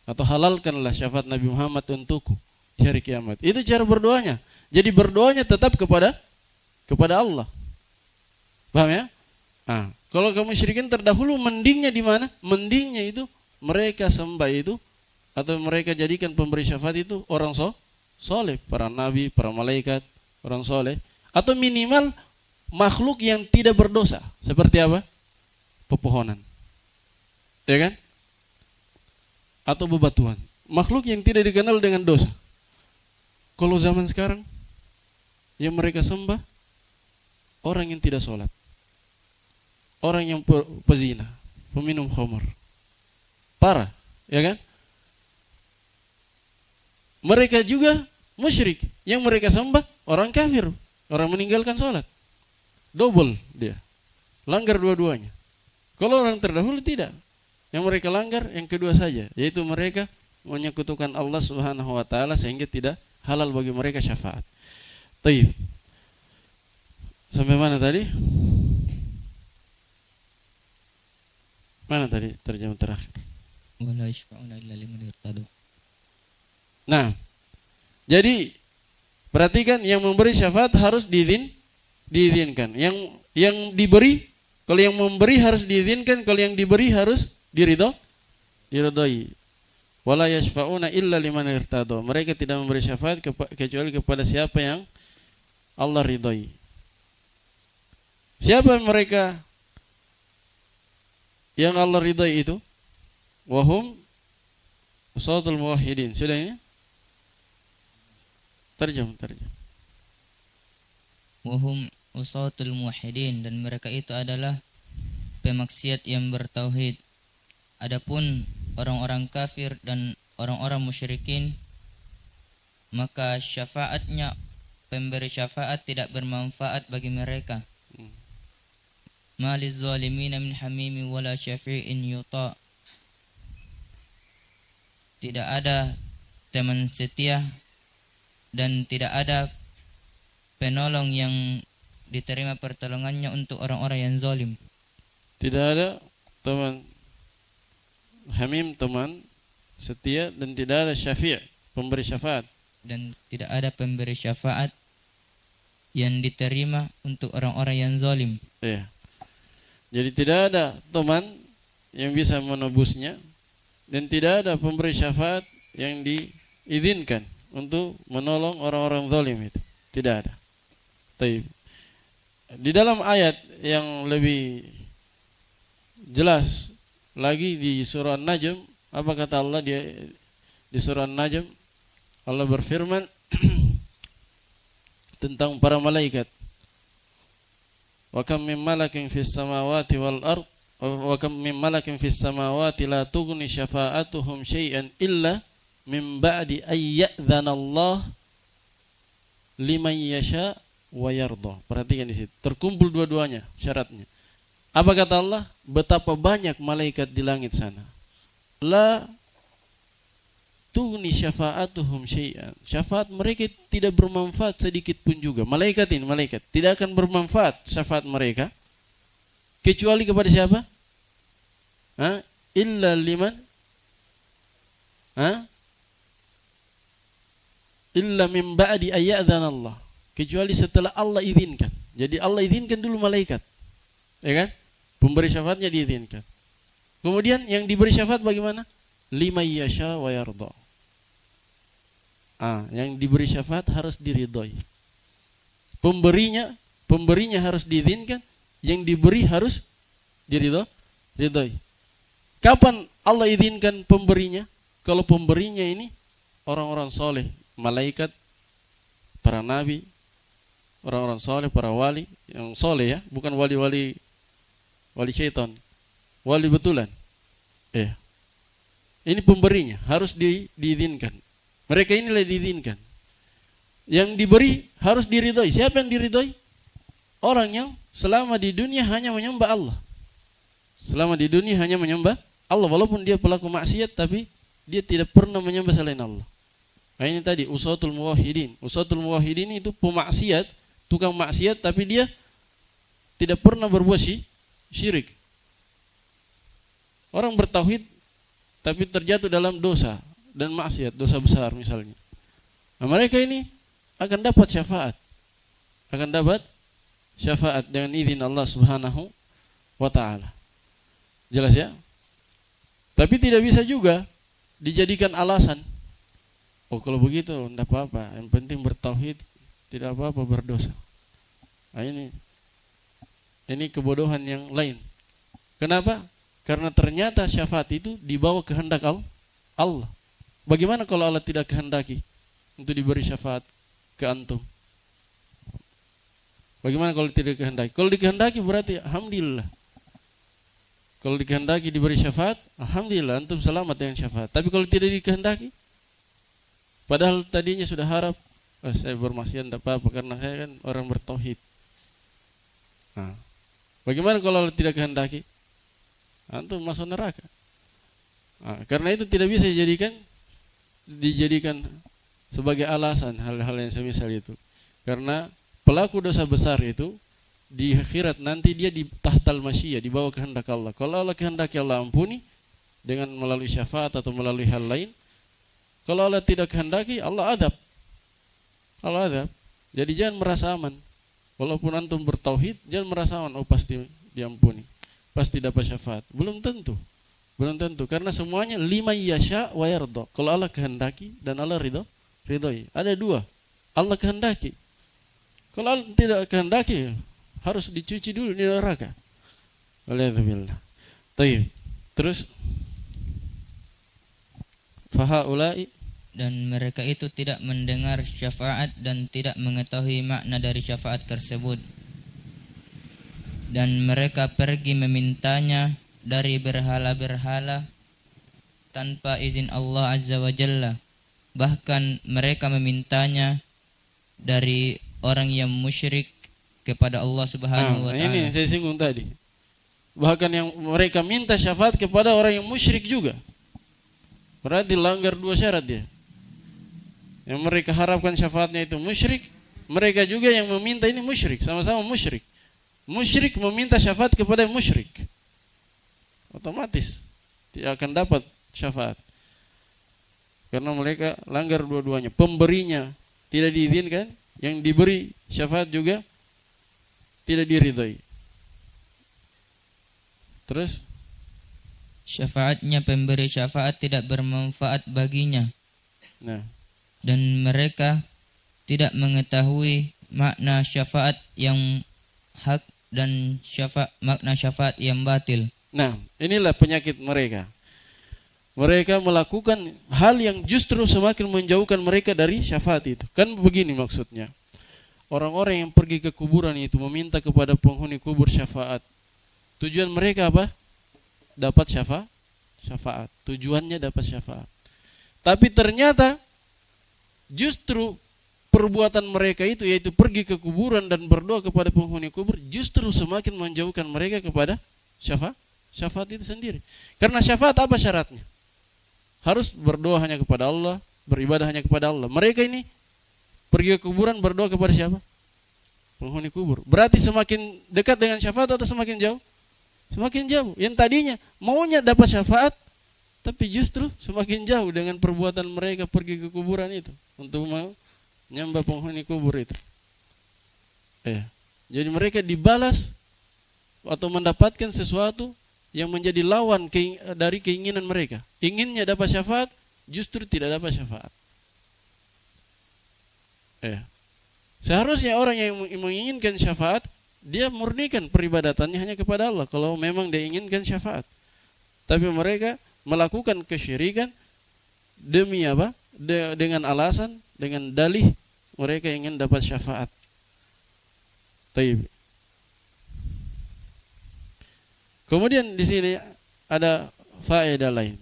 Atau halalkanlah syafaat Nabi Muhammad untukku di hari kiamat. Itu cara berdoanya. Jadi berdoanya tetap kepada Allah. Paham ya? Nah, kalau kamu musyrikin terdahulu mendingnya di mana? Mendingnya itu mereka sembah itu atau mereka jadikan pemberi syafaat itu orang soleh, para nabi, para malaikat, orang soleh, atau minimal makhluk yang tidak berdosa. Seperti apa? Pepohonan, ya kan? Atau bebatuan, makhluk yang tidak dikenal dengan dosa. Kalau zaman sekarang yang mereka sembah orang yang tidak sholat, orang yang pezina, peminum khamar, parah, ya kan? Mereka juga musyrik. Yang mereka sembah orang kafir, orang meninggalkan sholat. Double dia, langgar dua-duanya. Kalau orang terdahulu tidak. Yang mereka langgar yang kedua saja, yaitu mereka menyekutukan Allah Subhanahu wa taala sehingga tidak halal bagi mereka syafaat. Taib. Sampai mana tadi? Mana tadi terjemah terakhir? Wala yashfa'una illa liman irtadu. Nah, jadi perhatikan yang memberi syafaat harus diizinkan. Yang diberi, kalau yang memberi harus diizinkan, kalau yang diberi harus diridhoi. Wala yashfa'una illa liman irtadu. Mereka tidak memberi syafaat kecuali kepada siapa yang Allah ridhoi. Siapa mereka yang Allah ridhoi itu? Wahum usatul muwahhidin. Sudah ini? Terjem. Wahum usatul muwahhidin, dan mereka itu adalah pemaksiat yang bertauhid. Adapun orang-orang kafir dan orang-orang musyrikin, maka syafaatnya, pemberi syafaat tidak bermanfaat bagi mereka. Maliz zalimina min hamimi wala syafi'in yuta. Tidak ada teman setia dan tidak ada penolong yang diterima pertolongannya untuk orang-orang yang zalim. Tidak ada teman hamim, teman setia, dan tidak ada syafi', pemberi syafaat. Dan tidak ada pemberi syafaat yang diterima untuk orang-orang yang zalim. Iya. Jadi tidak ada teman yang bisa menebusnya, dan tidak ada pemberi syafaat yang diizinkan untuk menolong orang-orang zalim itu. Tidak ada. Taib. Di dalam ayat yang lebih jelas lagi di surah An-Najm, apa kata Allah? Di surah An-Najm Allah berfirman tentang para malaikat. Wa kam min malakin fis samawati wal ard wa kam min malakin fis samawati la tughni syafa'atuhum syai'an illa min ba'di ay ya'dzana Allah liman yasha wa yarda. Perhatikan di situ. Terkumpul dua-duanya syaratnya. Apa kata Allah? Betapa banyak malaikat di langit sana. La tughni syafa'atuhum syai'an. Syafaat mereka tidak bermanfaat sedikit pun juga. Malaikat tidak akan bermanfaat syafaat mereka kecuali kepada siapa? Illa liman illa min ba'di ayyadzana Allah. Kecuali setelah Allah izinkan. Jadi Allah izinkan dulu malaikat. Ya kan? Pemberi syafaatnya diizinkan. Kemudian yang diberi syafaat bagaimana? Liman yasha wa yarda. Yang diberi syafaat harus diridhoi. Pemberinya harus diizinkan, yang diberi harus diridhoi. Kapan Allah izinkan pemberinya? Kalau pemberinya ini orang-orang soleh, malaikat, para nabi, orang-orang soleh, para wali yang soleh ya, bukan wali syaitan, wali betulan. Ini pemberinya harus diizinkan. Mereka inilah diizinkan. Yang diberi harus diridhoi. Siapa yang diridhoi? Orang yang selama di dunia hanya menyembah Allah. Selama di dunia hanya menyembah Allah, walaupun dia pelaku maksiat, tapi dia tidak pernah menyembah selain Allah. Nah, ini tadi usatul muwahhidin. Usatul muwahhidin itu pemaksiat, tukang maksiat, tapi dia tidak pernah berbuat syirik. Orang bertauhid tapi terjatuh dalam dosa dan maksiat, dosa besar misalnya. Nah, mereka ini akan dapat syafaat. Akan dapat syafaat dengan izin Allah Subhanahu wa taala. Jelas ya? Tapi tidak bisa juga dijadikan alasan. Oh, kalau begitu enggak apa-apa, yang penting bertauhid, tidak apa-apa berdosa. Nah, ini kebodohan yang lain. Kenapa? Karena ternyata syafaat itu dibawa kehendak Allah. Bagaimana kalau Allah tidak kehendaki untuk diberi syafaat ke antum? Bagaimana kalau tidak kehendaki? Kalau dikehendaki berarti alhamdulillah. Kalau dikehendaki diberi syafaat, alhamdulillah antum selamat dengan syafaat. Tapi kalau tidak dikehendaki, padahal tadinya sudah harap, saya bermaksiat tidak apa-apa karena saya kan orang bertauhid. Nah, bagaimana kalau Allah tidak kehendaki? Antum masuk neraka. Nah, karena itu tidak bisa dijadikan sebagai alasan hal-hal yang semisal itu. Karena pelaku dosa besar itu di akhirat nanti dia di tahtal masyiyah, di bawah kehendak Allah. Kalau Allah kehendaki, Allah ampuni dengan melalui syafaat atau melalui hal lain. Kalau Allah tidak kehendaki, Allah adab. Jadi jangan merasa aman. Walaupun antum bertauhid, jangan merasa aman, oh pasti diampuni, pasti dapat syafaat. Belum tentu. Karena semuanya liman yasha wa yarda. Kalau Allah kehendaki dan Allah ridhoi. Ada dua. Allah kehendaki. Kalau Allah tidak kehendaki, harus dicuci dulu di neraka. Waliyadzubillah. Baik. Terus fahaulai, dan mereka itu tidak mendengar syafaat dan tidak mengetahui makna dari syafaat tersebut. Dan mereka pergi memintanya dari berhala-berhala tanpa izin Allah Azza wa Jalla. Bahkan mereka memintanya dari orang yang musyrik kepada Allah Subhanahu wa taala. Ini saya singgung tadi. Bahkan yang mereka minta syafaat kepada orang yang musyrik juga. Berarti langgar dua syarat dia. Yang mereka harapkan syafaatnya itu musyrik, mereka juga yang meminta ini musyrik, sama-sama musyrik. Musyrik meminta syafaat kepada musyrik, otomatis tidak akan dapat syafaat. Karena mereka langgar dua-duanya. Pemberinya tidak diizinkan, yang diberi syafaat juga tidak diridhoi. Terus syafaatnya, pemberi syafaat tidak bermanfaat baginya. Nah, dan mereka tidak mengetahui makna syafaat yang hak dan makna syafaat yang batil. Nah, inilah penyakit mereka. Mereka melakukan hal yang justru semakin menjauhkan mereka dari syafaat itu. Kan begini maksudnya. Orang-orang yang pergi ke kuburan itu meminta kepada penghuni kubur syafaat. Tujuan mereka apa? Dapat syafaat. Tujuannya dapat syafaat. Tapi ternyata justru perbuatan mereka itu, yaitu pergi ke kuburan dan berdoa kepada penghuni kubur, justru semakin menjauhkan mereka kepada syafaat itu sendiri. Karena syafaat apa syaratnya? Harus berdoa hanya kepada Allah, beribadah hanya kepada Allah. Mereka ini pergi ke kuburan berdoa kepada siapa? Penghuni kubur. Berarti semakin dekat dengan syafaat atau semakin jauh? Semakin jauh. Yang tadinya maunya dapat syafaat, tapi justru semakin jauh dengan perbuatan mereka pergi ke kuburan itu untuk menyembah penghuni kubur itu. Jadi mereka dibalas atau mendapatkan sesuatu yang menjadi lawan dari keinginan mereka. Inginnya dapat syafaat, justru tidak dapat syafaat. Seharusnya orang yang menginginkan syafaat, dia murnikan peribadatannya hanya kepada Allah kalau memang dia inginkan syafaat. Tapi mereka melakukan kesyirikan demi apa? Dengan alasan, dengan dalih mereka ingin dapat syafaat. Taib. Kemudian di sini ada faedah lain.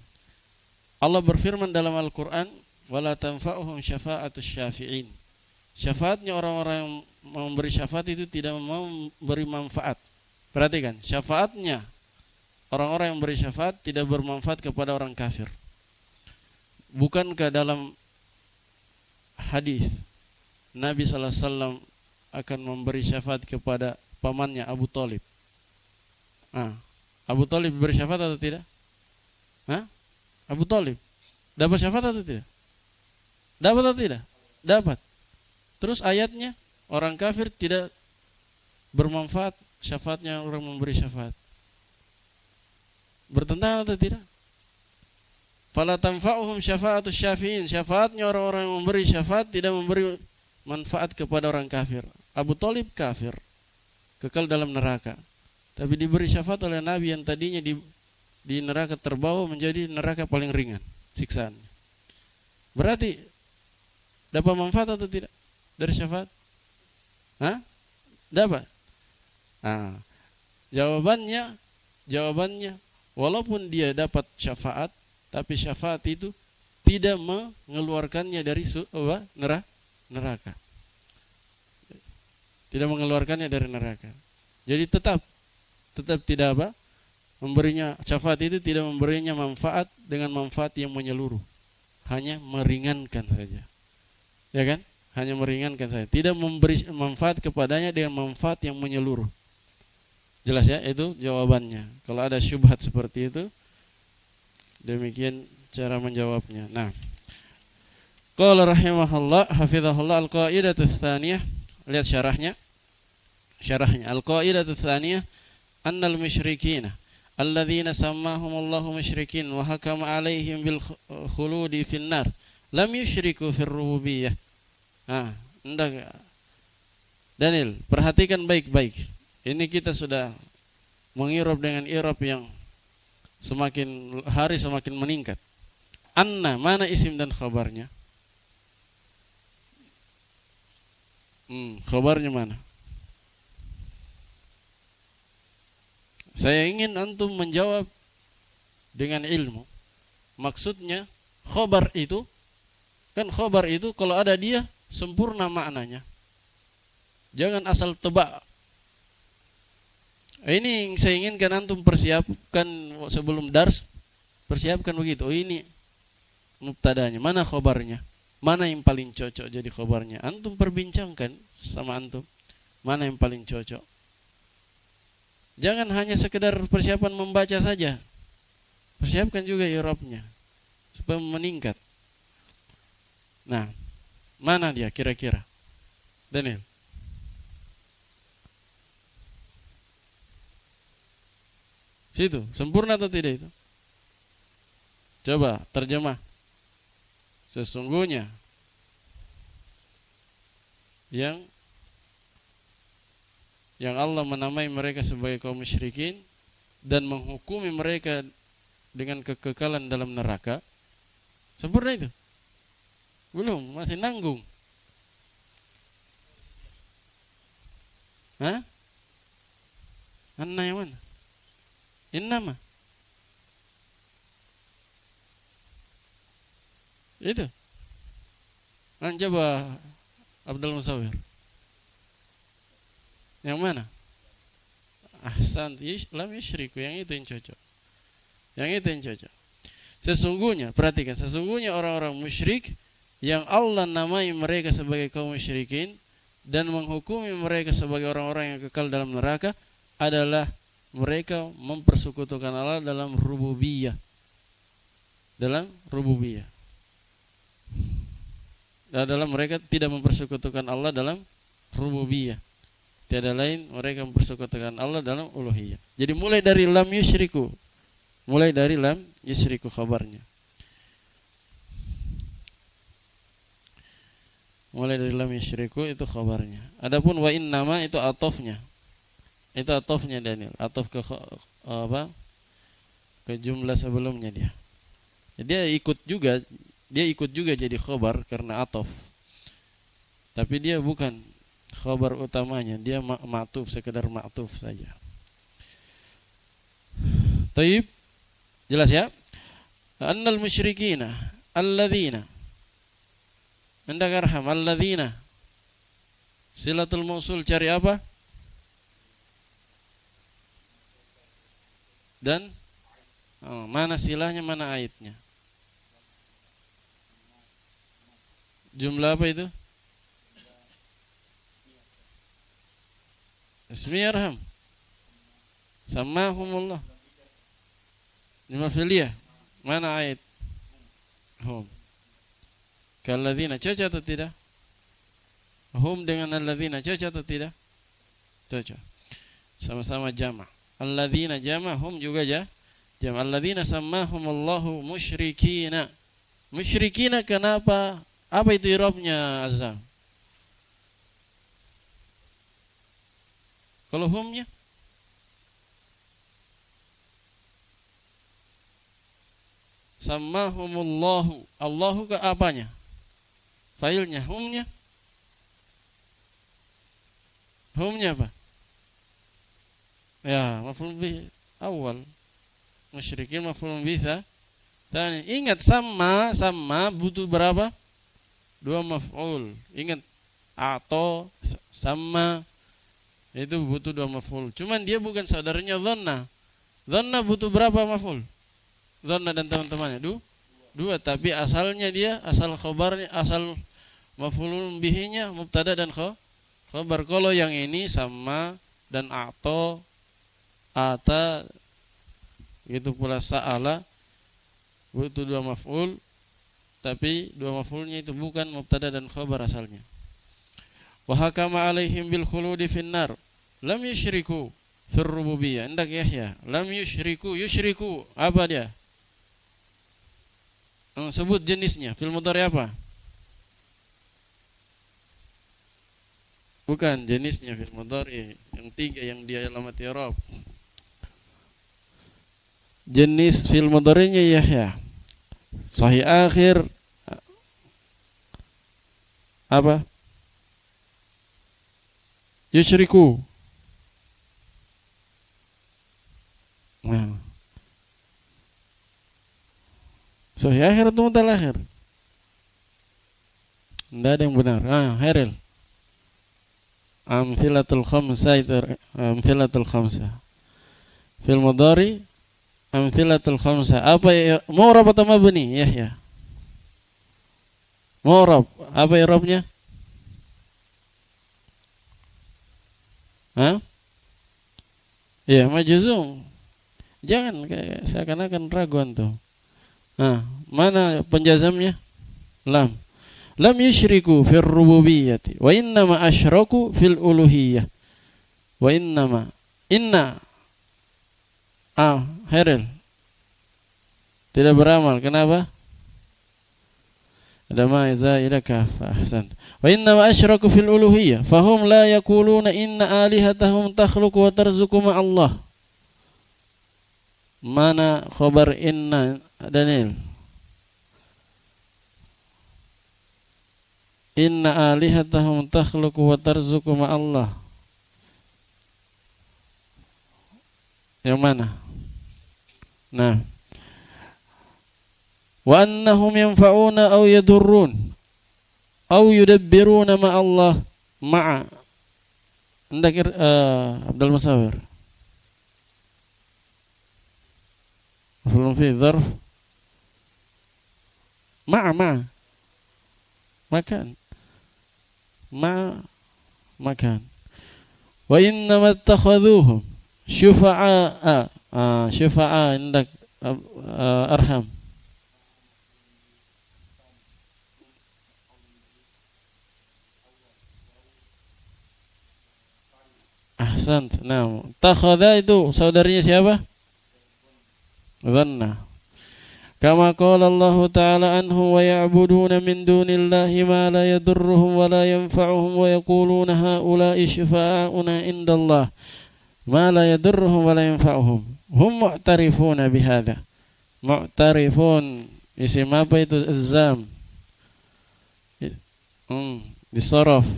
Allah berfirman dalam Al-Qur'an, "Wala tanfa'uhum syafa'atus syafi'in." Syafaatnya orang-orang yang memberi syafaat itu tidak memberi manfaat. Perhatikan, syafaatnya orang-orang yang memberi syafaat tidak bermanfaat kepada orang kafir. Bukankah dalam hadis Nabi SAW akan memberi syafaat kepada pamannya Abu Thalib? Abu Thalib beri syafaat atau tidak? Abu Thalib dapat syafaat atau tidak? Dapat atau tidak? Dapat. Terus ayatnya, orang kafir tidak bermanfaat syafaatnya orang memberi syafaat. Bertentangan atau tidak? Fala tanfa'uhum syafa'atus syafi'in. Syafaatnya orang-orang yang memberi syafaat tidak memberi manfaat kepada orang kafir. Abu Thalib kafir, kekal dalam neraka. Tapi diberi syafaat oleh Nabi yang tadinya di neraka terbawa menjadi neraka paling ringan siksaannya. Berarti dapat manfaat atau tidak dari syafaat? Dapat. Jawabannya walaupun dia dapat syafaat, tapi syafaat itu tidak mengeluarkannya dari neraka. Tidak mengeluarkannya dari neraka. Jadi tetap tidak memberinya syafaat itu tidak memberinya manfaat dengan manfaat yang menyeluruh. Hanya meringankan saja. Ya kan? Hanya meringankan saja. Tidak memberi manfaat kepadanya dengan manfaat yang menyeluruh. Jelas ya? Itu jawabannya. Kalau ada syubhat seperti itu, demikian cara menjawabnya. Nah, qala rahimahullah hafizahullah al-qaidatus tsaniyah. Lihat syarahnya. Al-qaidatus tsaniyah annal musyrikina alladzina sammahumullahu musyrikin wa hakama alaihim bil khuludi finnar lam yusyriku fir rububiyyah. Daniel, perhatikan baik-baik. Ini kita sudah mengirab dengan irab yang semakin hari semakin meningkat. Anna, mana isim dan khabarnya? Khabarnya mana? Saya ingin antum menjawab dengan ilmu. Maksudnya khabar itu, kan khabar itu kalau ada dia sempurna maknanya. Jangan asal tebak. Ini yang saya inginkan antum persiapkan sebelum dars. Persiapkan begitu. Ini mubtadanya, mana khabarnya? Mana yang paling cocok jadi khabarnya? Antum perbincangkan sama antum. Mana yang paling cocok? Jangan hanya sekedar persiapan membaca saja. Persiapkan juga i'rabnya supaya meningkat. Nah, mana dia kira-kira? Daniel. Situ, sempurna atau tidak itu? Coba terjemah. Sesungguhnya yang Allah menamai mereka sebagai kaum musyrikin dan menghukumi mereka dengan kekekalan dalam neraka? Sempurna itu? Belum, masih nanggung. Hah? Anna yang mana? Innama. Itu. Coba Abdul Musawir. Yang mana? Ahsan, lam yusyriku, yang itu yang cocok. Yang itu yang cocok. Sesungguhnya, perhatikan, sesungguhnya orang-orang musyrik yang Allah namai mereka sebagai kaum musyrikin dan menghukumi mereka sebagai orang-orang yang kekal dalam neraka adalah mereka mempersekutukan Allah dalam rububiyah. Dalam rububiyah. Dalam mereka tidak mempersekutukan Allah dalam rububiyah. Tiada lain mereka mempersekutukan Allah dalam uluhiyah. Jadi mulai dari lam yusyriku. Mulai dari lam yusyriku khabarnya. Mulai dari lam yusyriku itu khabarnya. Adapun wa innama itu atofnya. Itu atofnya Daniel. Atof ke apa? Ke jumlah sebelumnya dia. Jadi dia ikut juga jadi khabar karena atof. Tapi dia bukan khabar utamanya, dia ma'tuf, sekedar ma'tuf saja. Taib, jelas ya? Annal musyrikina alladzina. Anda karham alladzina. Silatul mausul cari apa? Dan mana silahnya, mana aitnya? Jumlah apa itu? Bismillahirrahmanirrahim. Samahumullah. Jumlah fi'liyah. Mana ayat? Hum. Kalladzina, cocok atau tidak? Hum dengan alladzina cocok atau tidak? Cocok. Sama-sama jama'. Alladzina jama', hum juga jama'. Alladzina samahumullahu musyrikina. Musyrikina kenapa? Apa itu i'rabnya, Azam? Kalau humnya? Sammahumullahu. Allahu ke apanya? Failnya, humnya? Humnya apa? Ya, maf'ul bih awal. Musyrikin maf'ul bih tsani. Ingat sama butuh berapa? 2 maf'ul. Ingat atau sama itu butuh 2 maf'ul. Cuman dia bukan saudaranya dhanna. Dhanna butuh berapa maf'ul? Dhanna dan teman-temannya 2, tapi asalnya dia, asal khabarnya, asal maf'ulun bihinya mubtada dan khabar. Kalau yang ini sama dan ata gitu pula sa'ala butuh 2 maf'ul, tapi 2 maf'ulnya itu bukan mubtada dan khabar asalnya. Wa hakama alaihim bil khuludi finnar. Lam yusyriku fir rububiyyah. Hendak Yahya. Lam yusyriku apa dia? Sebut jenisnya. Fil mudhari apa? Bukan jenisnya fil mudhari. Yang 3 yang dia alamat i'rab. Jenis fil mudhari'nya Yahya. Sahih akhir apa? Yusyriku. Nah. Sahih akhir atau mutal akhir? Tidak ada yang benar. Heril. Amthilatul khamsah itu amthilatul khamsah. Fil mudhari amthilatul khamsah. Apa ya? Mu'rab atau mabni? Ya. Mu'rab. Apa i'rabnya? Ya, majzum. Jangan kayak seakan-akan ragu antum. Mana penjazamnya? Lam. Lam yusyriku fil rububiyyati wa innama asyraku fil uluhiyyah. Wa innama Heril. Tidak beramal. Kenapa? Ada ma zaidah kaf. Ahsan. Wa innama asyraku fil uluhiyyah fahum la yaquluna inna alihatahum takhluqu wa tarzuqu ma Allah. Mana khabar inna, Daniel? Inna alihatahum takhluqu wa tarzuqu ma'allah. Yang mana? Nah. Wa annahum yanfa'una aw yadurrun aw yudabbiruna ma'allah ma'a. Hendak Abdul Musawir. Maf'ulun fi dzarf ma'a makan makan. Wa innama ittakhadhuhum syufa'a hendak arham. Ahsant. Nah, takhadha itu saudaranya siapa? Dhanna. Kama qala Allah Ta'ala anhu wa ya'buduna min dunillahi ma la yadurruhum wa la yanfa'uhum wa yaquluna haula'i syufa'auna indallah ma la yadurruhum wa la yanfa'uhum. Hum mu'tarifuna bihadza. Mu'tarifun isim apa itu? Azzam. Disaraf.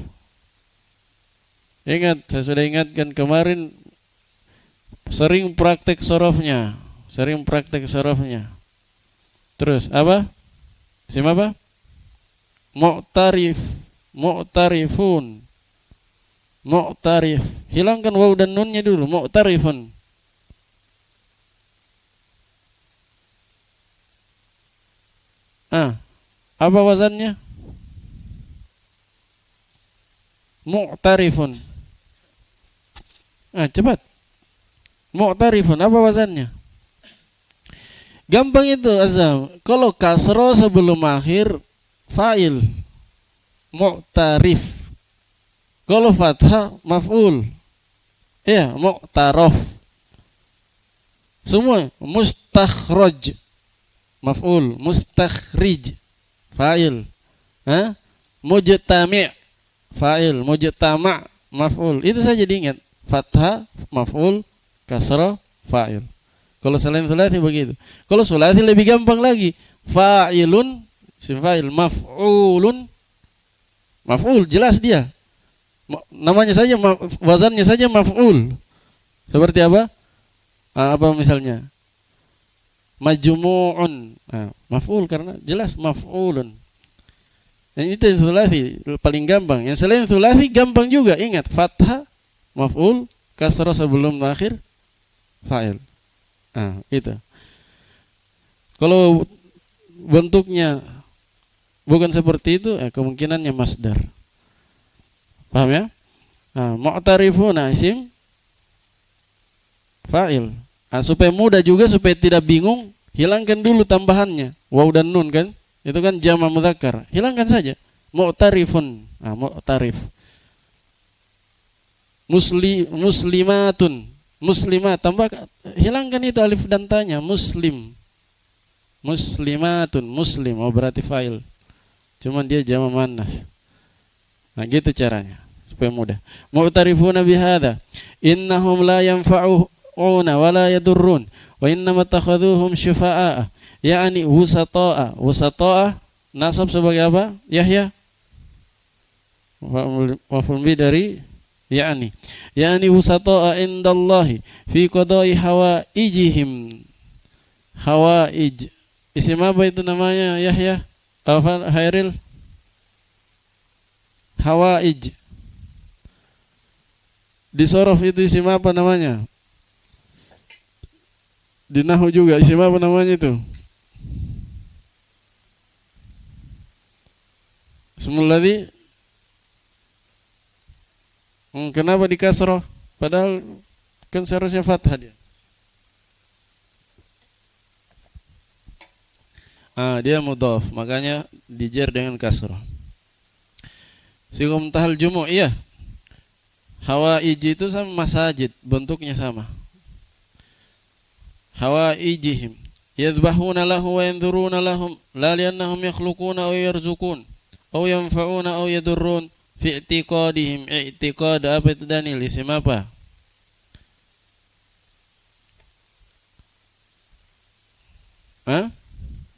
Ingat, saya sudah ingatkan kemarin sering praktek sorofnya. Terus apa? Isim apa? Mu'tarifun. Mu'tarif. Hilangkan waw dan nunnya dulu. Mu'tarifun. Apa wazannya? Mu'tarifun. Cepat. Mu'tarifun, apa wazannya? Gampang itu Azam. Kalau kasroh sebelum akhir fa'il mu'tarif. Kalau fathah maf'ul. Ya, mu'tarof. Semua mustakhraj maf'ul, mustakhrij fa'il. Mujtami' fa'il, mujtama' maf'ul. Itu saja diingat. Fathah maf'ul, kasrah fa'il. Kalau selain sulasi begitu. Kalau sulasi lebih gampang lagi. Fa'ilun, isim fa'il, maf'ulun, maf'ul, jelas dia. Namanya saja, wazannya saja maf'ul. Seperti apa? Apa misalnya? Majmu'un. Maf'ul karena jelas maf'ulun. Dan itu sulasi paling gampang. Yang selain sulasi gampang juga. Ingat, fathah, maf'ul, kasrah sebelum akhir fa'il. Itu. Kalau bentuknya bukan seperti itu, kemungkinannya masdar. Paham ya? Mu'tarifuna isim fa'il. Supaya mudah juga, supaya tidak bingung, hilangkan dulu tambahannya. Waw dan nun kan? Itu kan jama' mudzakkar. Hilangkan saja. Mu'tarifun. Mu'tarif. Muslimatun. Muslimat, tambah, hilangkan itu alif dan tanya. Muslimatun, muslim, berarti fa'il. Cuman dia jama' muannas. Gitu caranya supaya mudah. Mu'tarifuna bihadza innahum la yanfa'una wa la yadurrun wa innama takhadhuhum syufa'a, yakni wusata'a. Wusata'a nasab sebagai apa? Yahya. Maf'ul bi dari yakni wusata'a indallahi fi qada'i hawaijihim. Hawaij isim apa itu namanya Yahya? Hairil? Hawaij. Di sorof itu isim apa namanya? Di nahwu juga isim apa namanya itu? Ismul ladzi. Kenapa di kasroh? Padahal kan seharusnya fathah dia. Dia mudhaf, makanya dijer dengan kasroh. Sikum tahal jumu', iya. Hawaij itu sama masajid, bentuknya sama. Hawaijihim yadhbahuna lahu wa yanzuruna lahum la liannahum yakhluquna aw yarzuqun aw yanfa'una aw yadurrun fi i'tiqadihim. I'tiqad apa itu Daniel? Isim apa?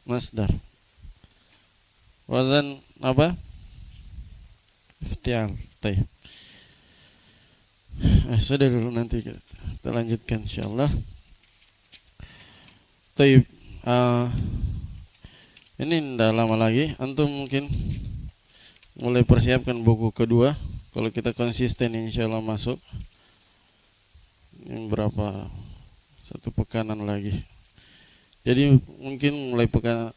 Masdar. Wazan apa? Iftial. Baik. Sudah dulu, nanti kita lanjutkan insyaallah. Baik. Ini tidak lama lagi. Antum mungkin mulai persiapkan buku kedua. Kalau kita konsisten insyaallah masuk. Ini berapa? 1 pekanan lagi. Jadi mungkin mulai pekan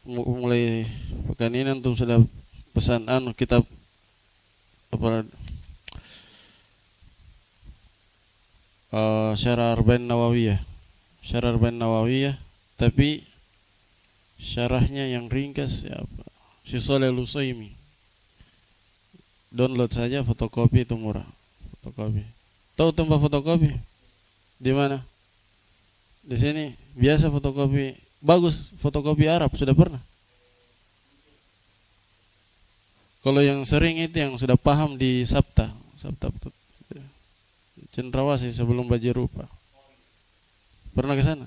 ini antum sudah pesan kitab apa Syarah Arba'in Nawawiyah. Syarah Arba'in Nawawiyah tapi syarahnya yang ringkas ya apa? Si Shalih Al-Utsaimin. Download saja, fotokopi itu murah. Fotokopi. Tahu tempat fotokopi? Di mana? Di sini biasa fotokopi. Bagus fotokopi Arab, sudah pernah? Kalau yang sering itu yang sudah paham di Sabta Cendrawasih sebelum Bajirupa. Pernah ke sana?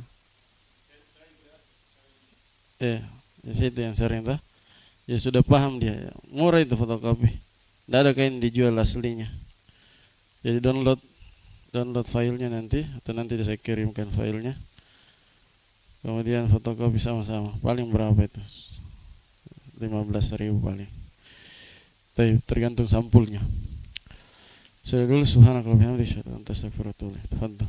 Di situ yang sering tuh. Ya sudah paham dia. Murah itu fotokopi. Tidak ada kain dijual aslinya. Jadi download filenya nanti, atau nanti saya kirimkan filenya. Kemudian fotokopi sama-sama. Paling berapa itu? 15.000 paling. Tapi tergantung sampulnya. Sudah dulu, subhanakallahumma wa bihamdika, asyhadu an la ilaha illa anta, astaghfiruka wa atubu ilaik. Tafadhal.